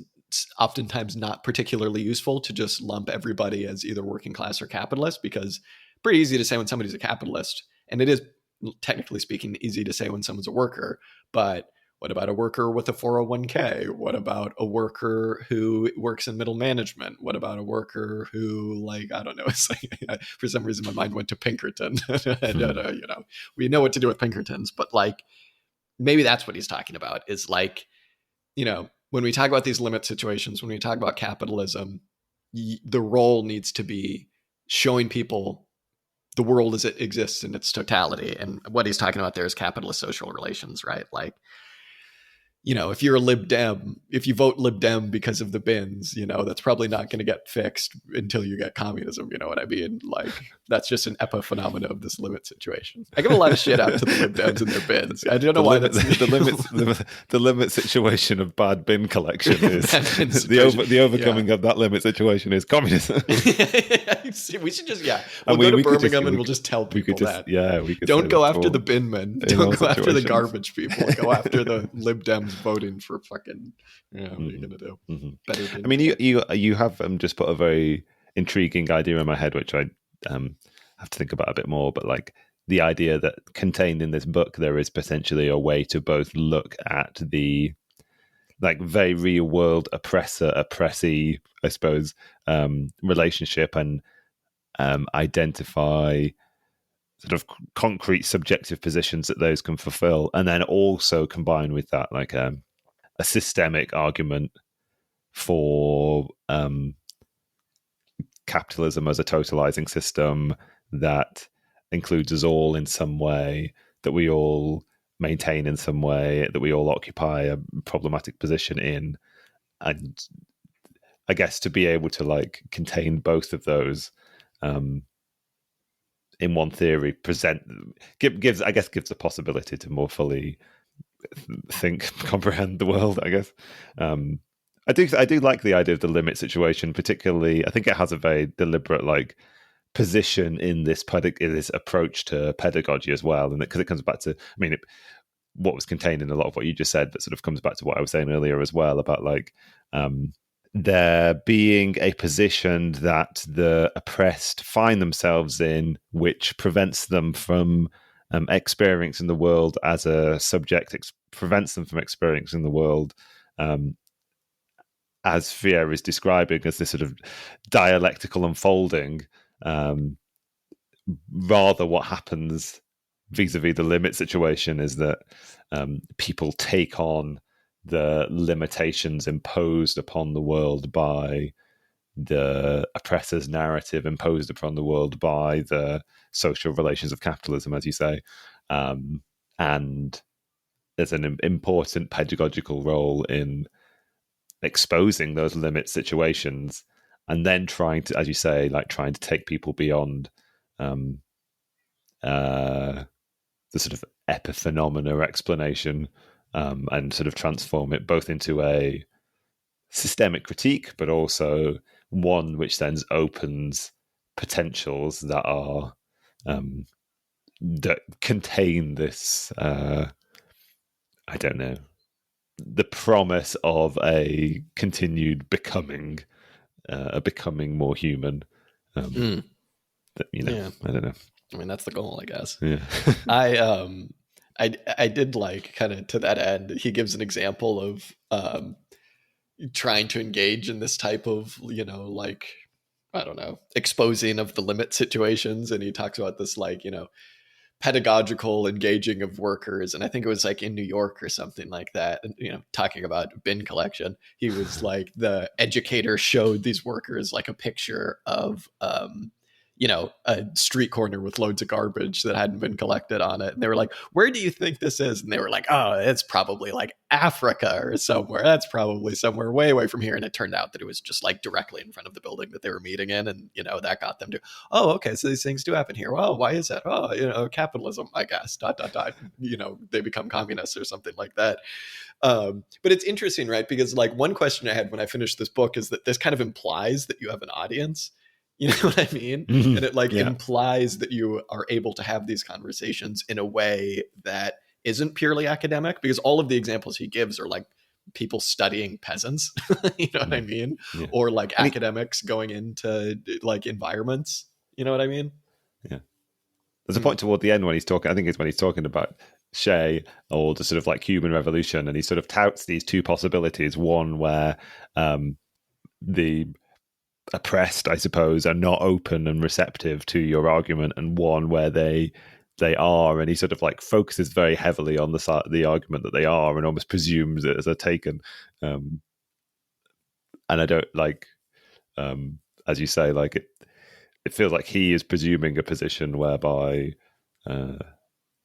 Speaker 2: oftentimes not particularly useful to just lump everybody as either working class or capitalist, because pretty easy to say when somebody's a capitalist, and it is technically speaking easy to say when someone's a worker. But what about a worker with a 401k? What about a worker who works in middle management? What about a worker who, like, I don't know, it's like, for some reason my mind went to Pinkerton. And, we know what to do with Pinkertons, but like, maybe that's what he's talking about, is like, when we talk about these limit situations, when we talk about capitalism, the role needs to be showing people the world as it exists in its totality. And what he's talking about there is capitalist social relations, right? Like, if you're a Lib Dem, if you vote Lib Dem because of the bins, that's probably not going to get fixed until you get communism. You know what I mean? Like, that's just an epiphenomena of this limit situation. I give a lot of shit out to the Lib Dems and their bins. I don't know why that's
Speaker 1: the limit situation of bad bin collection is the overcoming of that limit situation is communism.
Speaker 2: We should just we'll go to Birmingham and we'll just tell people that.
Speaker 1: Yeah, we could
Speaker 2: don't go after the bin men. Don't go after the garbage people. Go after the Lib Dems voting for fucking. What are you gonna do?
Speaker 1: Mm-hmm.
Speaker 2: Better.
Speaker 1: I mean, you have just put a very intriguing idea in my head, which I have to think about a bit more. But like the idea that contained in this book, there is potentially a way to both look at the like very real world oppressee, I suppose, relationship, and identify sort of concrete subjective positions that those can fulfill, and then also combine with that like a systemic argument for capitalism as a totalizing system that includes us all in some way, that we all maintain in some way, that we all occupy a problematic position in. And I guess to be able to like contain both of those in one theory gives the possibility to more fully comprehend the world, I guess. I do like the idea of the limit situation, particularly. I think it has a very deliberate like position in this approach to pedagogy as well, and because it comes back to, what was contained in a lot of what you just said, but sort of comes back to what I was saying earlier as well about like there being a position that the oppressed find themselves in, which prevents them from experiencing the world as a subject, prevents them from experiencing the world as Freire is describing as this sort of dialectical unfolding. Rather, what happens vis-a-vis the limit situation is that people take on the limitations imposed upon the world by the oppressor's narrative imposed upon the world by the social relations of capitalism, as you say. And there's an important pedagogical role in exposing those limit situations and then trying to, as you say, like trying to take people beyond the sort of epiphenomena explanation and sort of transform it both into a systemic critique, but also one which then opens potentials that are that contain this I don't know, the promise of a continued becoming more human.
Speaker 2: Yeah.
Speaker 1: I don't know.
Speaker 2: I mean, that's the goal, I guess.
Speaker 1: Yeah.
Speaker 2: I did like, kind of to that end, he gives an example of trying to engage in this type of, like, I don't know, exposing of the limit situations. And he talks about this, like, pedagogical engaging of workers. And I think it was like in New York or something like that. And, talking about bin collection, he was like, the educator showed these workers like a picture of, a street corner with loads of garbage that hadn't been collected on it. And they were like, where do you think this is? And they were like, oh, it's probably like Africa or somewhere. That's probably somewhere way away from here. And it turned out that it was just like directly in front of the building that they were meeting in. And, that got them to, oh, okay, so these things do happen here. Well, why is that? Oh, capitalism, I guess, ... They become communists or something like that. But it's interesting, right? Because like one question I had when I finished this book is that this kind of implies that you have an audience. You know what I mean?
Speaker 1: Mm-hmm.
Speaker 2: And it implies that you are able to have these conversations in a way that isn't purely academic, because all of the examples he gives are like people studying peasants, you know what I mean? Yeah. Or like academics going into like environments, you know what I mean?
Speaker 1: Yeah. There's a point toward the end when he's talking, I think it's when he's talking about Shea or the sort of like human revolution, and he sort of touts these two possibilities. One where the oppressed, I suppose, are not open and receptive to your argument, and one where they are, and he sort of like focuses very heavily on the argument that they are, and almost presumes it as a taken. And I don't like, as you say, like it feels like he is presuming a position whereby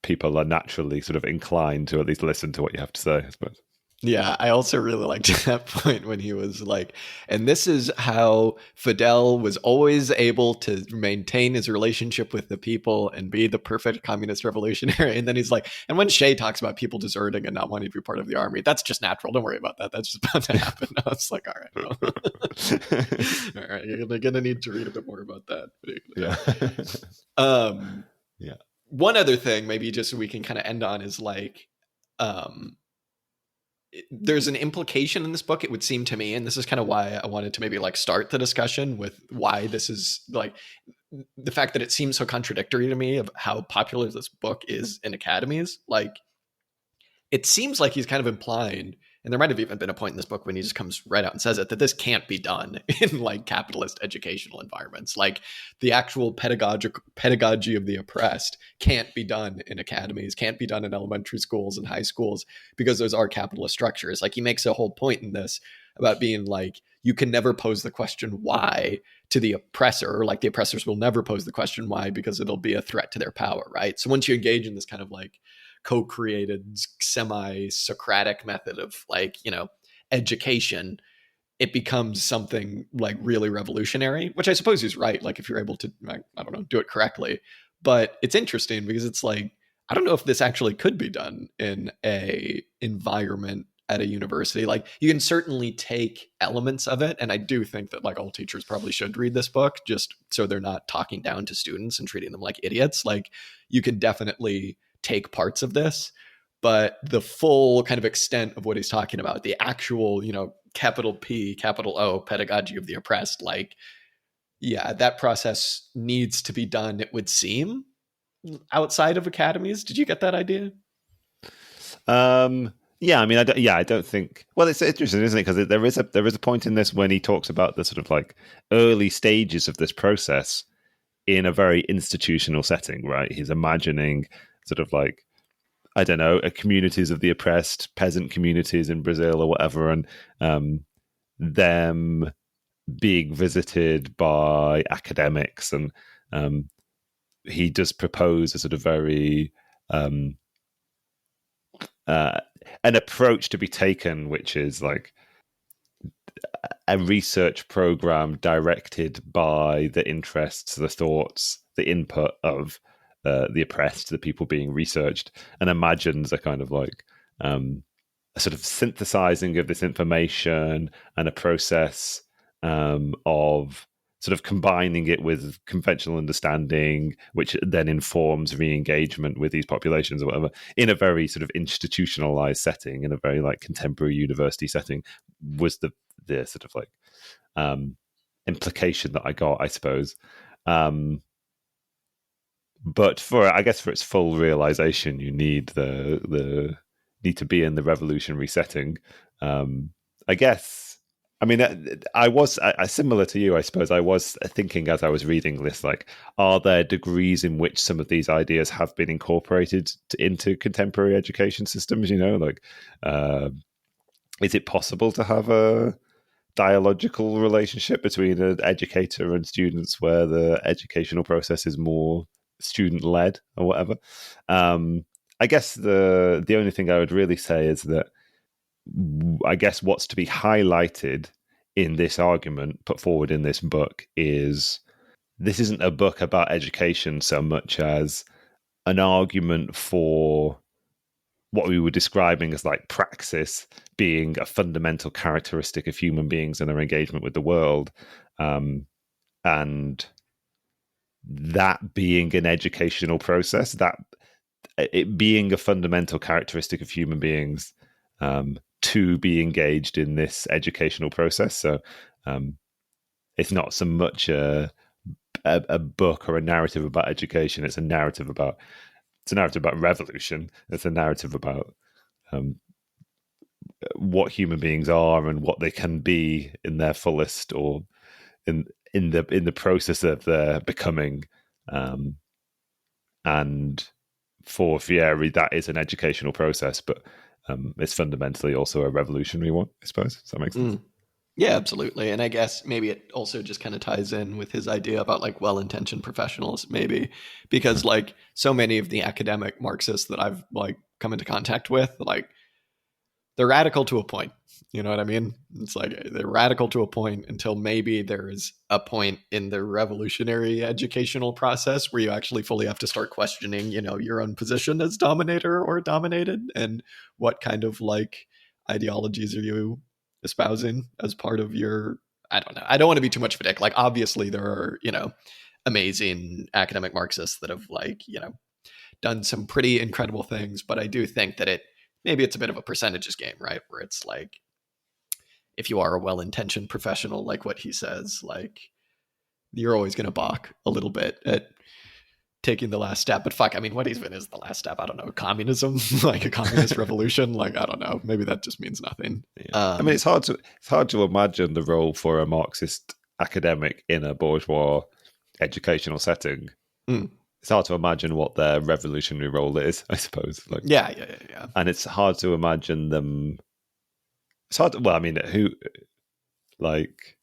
Speaker 1: people are naturally sort of inclined to at least listen to what you have to say, I suppose.
Speaker 2: Yeah, I also really liked that point when he was like, and this is how Fidel was always able to maintain his relationship with the people and be the perfect communist revolutionary. And then he's like, and when Shea talks about people deserting and not wanting to be part of the army, that's just natural. Don't worry about that. That's just about to happen. I was like, all right, well. All right, you're going to need to read a bit more about that.
Speaker 1: Yeah.
Speaker 2: Yeah. One other thing, maybe just so we can kind of end on, is like, there's an implication in this book, it would seem to me, and this is kind of why I wanted to maybe like start the discussion with why this is like the fact that it seems so contradictory to me of how popular this book is in academies. Like, it seems like he's kind of implying, and there might have even been a point in this book when he just comes right out and says it, that this can't be done in like capitalist educational environments. Like the actual pedagogy of the oppressed can't be done in academies, can't be done in elementary schools and high schools, because those are capitalist structures. Like he makes a whole point in this about being like, you can never pose the question why to the oppressor, or like the oppressors will never pose the question why, because it'll be a threat to their power, right? So once you engage in this kind of like co-created semi-Socratic method of like, education, it becomes something like really revolutionary, which I suppose is right. Like if you're able to, I don't know, do it correctly. But it's interesting because it's like, I don't know if this actually could be done in a environment at a university. Like you can certainly take elements of it. And I do think that like all teachers probably should read this book just so they're not talking down to students and treating them like idiots. Like you can definitely take parts of this, but the full kind of extent of what he's talking about, the actual, capital P, capital O pedagogy of the oppressed, like, yeah, that process needs to be done, it would seem, outside of academies. Did you get that idea?
Speaker 1: Yeah, I mean, I don't think. Well, it's interesting, isn't it? Because there is a point in this when he talks about the sort of like early stages of this process in a very institutional setting, right? He's imagining sort of like, I don't know, communities of the oppressed, peasant communities in Brazil or whatever, and them being visited by academics, and he does propose a sort of very an approach to be taken, which is like a research program directed by the interests, the thoughts, the input of the oppressed, the people being researched, and imagines a kind of like a sort of synthesizing of this information and a process of sort of combining it with conventional understanding, which then informs re-engagement with these populations or whatever, in a very sort of institutionalized setting, in a very like contemporary university setting, was the sort of like implication that I got, I suppose. But for its full realization, you need the need to be in the revolutionary setting. I guess. I mean, I was similar to you, I suppose. I was thinking as I was reading this, like, are there degrees in which some of these ideas have been incorporated into contemporary education systems? You know, like, is it possible to have a dialogical relationship between an educator and students where the educational process is more student led or whatever? I guess the only thing I would really say is that I guess what's to be highlighted in this argument put forward in this book is this isn't a book about education so much as an argument for what we were describing as like praxis being a fundamental characteristic of human beings and their engagement with the world, and that being an educational process, that it being a fundamental characteristic of human beings to be engaged in this educational process. So it's not so much a book or a narrative about education. It's a narrative about revolution. It's a narrative about what human beings are and what they can be in their fullest, or in the process of their becoming. And for Freire, that is an educational process, but it's fundamentally also a revolutionary one, I suppose. Does that make sense?
Speaker 2: Yeah, absolutely. And I guess maybe it also just kind of ties in with his idea about like well-intentioned professionals, maybe, because like so many of the academic Marxists that I've like come into contact with, like they're radical to a point. You know what I mean? It's like they're radical to a point until maybe there is a point in the revolutionary educational process where you actually fully have to start questioning, you know, your own position as dominator or dominated, and what kind of like ideologies are you espousing as part of your, I don't know. I don't want to be too much of a dick. Like obviously there are, you know, amazing academic Marxists that have like, you know, done some pretty incredible things, but I do think that maybe it's a bit of a percentages game, right? Where it's like, if you are a well-intentioned professional, like what he says, like you're always going to balk a little bit at taking the last step. But fuck, I mean, what even is the last step? I don't know. Communism, like a communist revolution. Like, I don't know. Maybe that just means nothing.
Speaker 1: Yeah. I mean, it's hard to imagine the role for a Marxist academic in a bourgeois educational setting. It's hard to imagine what their revolutionary role is, I suppose. Like,
Speaker 2: yeah.
Speaker 1: And it's hard to imagine them. It's hard. Well, I mean, who, like,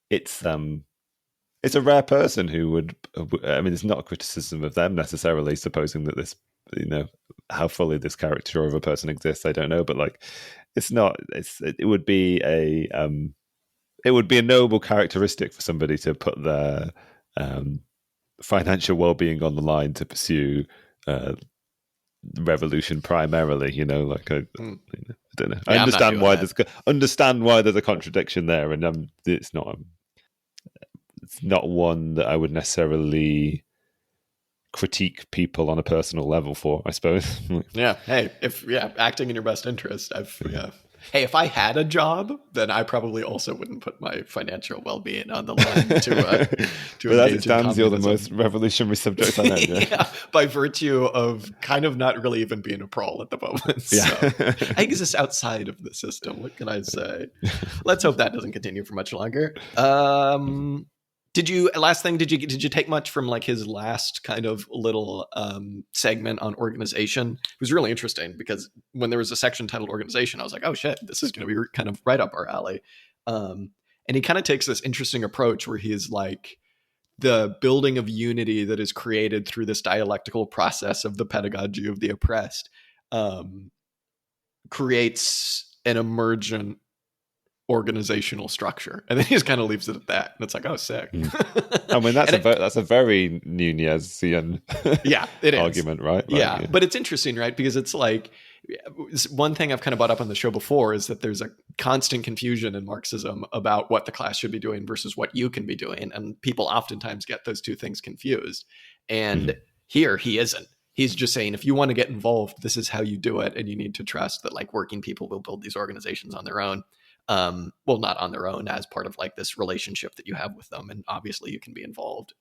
Speaker 1: it's a rare person who would. I mean, it's not a criticism of them necessarily, supposing that this, you know, how fully this character of a person exists. I don't know, but like, it's not. It would be a noble characteristic for somebody to put their financial well-being on the line to pursue revolution primarily. You know, like I don't know.
Speaker 2: Yeah,
Speaker 1: I understand why there's a contradiction there, and it's not one that I would necessarily critique people on a personal level for, I suppose.
Speaker 2: Yeah. Hey, acting in your best interest. Hey, if I had a job, then I probably also wouldn't put my financial well-being on the line to
Speaker 1: but as it stands, you're the most revolutionary subject I know.
Speaker 2: Yeah, by virtue of kind of not really even being a prole at the moment. Yeah. So I exist outside of the system. What can I say? Let's hope that doesn't continue for much longer. Did you take much from like his last kind of little segment on organization? It was really interesting because when there was a section titled organization, I was like, oh shit, this is going to be kind of right up our alley. And And he kind of takes this interesting approach where he is like, the building of unity that is created through this dialectical process of the pedagogy of the oppressed creates an emergent organizational structure. And then he just kind of leaves it at that. And it's like, oh, sick.
Speaker 1: I mean, that's a very Nunesian argument, right?
Speaker 2: Like, but it's interesting, right? Because it's like, one thing I've kind of brought up on the show before is that there's a constant confusion in Marxism about what the class should be doing versus what you can be doing. And people oftentimes get those two things confused. And here he isn't. He's just saying, if you want to get involved, this is how you do it. And you need to trust that like working people will build these organizations on their own. Well, not on their own, as part of like this relationship that you have with them. And obviously you can be involved.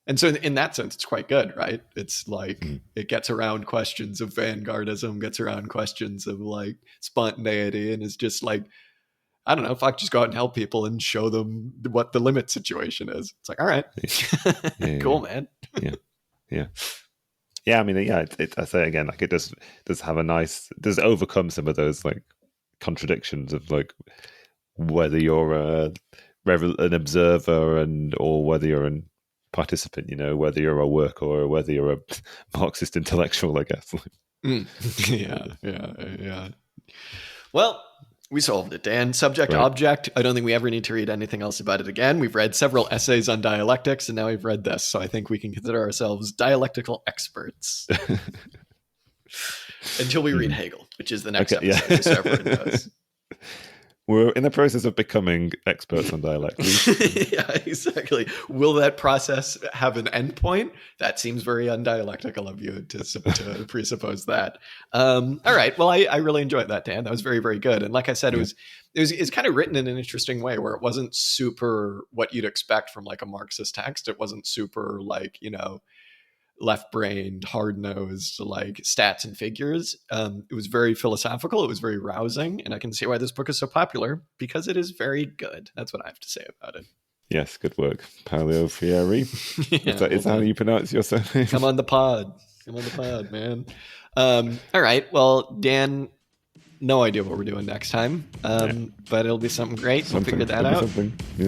Speaker 2: And so in that sense, it's quite good, right? It's like it gets around questions of vanguardism, gets around questions of like spontaneity, and is just like, I don't know, fuck, just go out and help people and show them what the limit situation is. It's like, all right, cool, man.
Speaker 1: Yeah, I mean, I say again, like it does have does overcome some of those like contradictions of like whether you're an observer or whether you're an participant, whether you're a worker or whether you're a Marxist intellectual, I guess.
Speaker 2: Yeah. Well, we solved it, Dan. Subject, object. I don't think we ever need to read anything else about it again. We've read several essays on dialectics, and now we've read this. So I think we can consider ourselves dialectical experts. Until we read Hegel, which is the next episode. So everyone knows.
Speaker 1: We're in the process of becoming experts on dialect.
Speaker 2: Yeah, exactly. Will that process have an endpoint? That seems very undialectical of you to presuppose that. All right. Well, I really enjoyed that, Dan. That was very, very good. And like I said, it was kind of written in an interesting way where it wasn't super what you'd expect from like a Marxist text. It wasn't super like, left-brained, hard-nosed, like stats and figures. It was very philosophical. It was very rousing. And I can see why this book is so popular, because it is very good. That's what I have to say about it.
Speaker 1: Yes, good work. Paulo Freire. Is that how you pronounce your surname?
Speaker 2: Come on the pod, man. All right. Well, Dan, no idea what we're doing next time, but it'll be something great. We'll figure that out.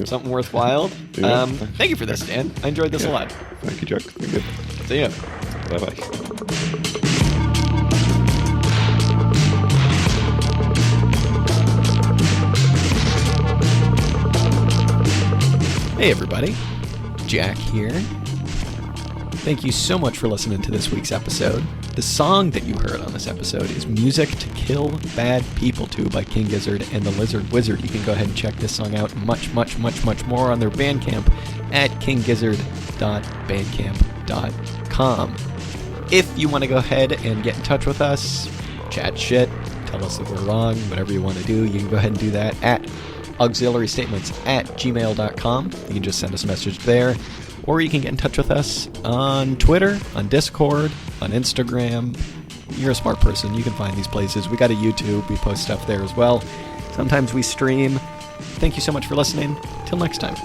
Speaker 2: Something worthwhile. Thank you for this, Dan. I enjoyed this a lot.
Speaker 1: Thank you, Jack. Very good.
Speaker 2: See ya.
Speaker 1: Bye-bye.
Speaker 2: Hey, everybody. Jack here. Thank you so much for listening to this week's episode. The song that you heard on this episode is Music to Kill Bad People To by King Gizzard and the Lizard Wizard. You can go ahead and check this song out and much more on their Bandcamp at kinggizzard.bandcamp.com. If you want to go ahead and get in touch with us, chat shit, tell us that we're wrong, whatever you want to do, you can go ahead and do that at auxiliarystatements@gmail.com. You can just send us a message there. Or you can get in touch with us on Twitter, on Discord, on Instagram. You're a smart person. You can find these places. We got a YouTube. We post stuff there as well. Sometimes we stream. Thank you so much for listening. Till next time.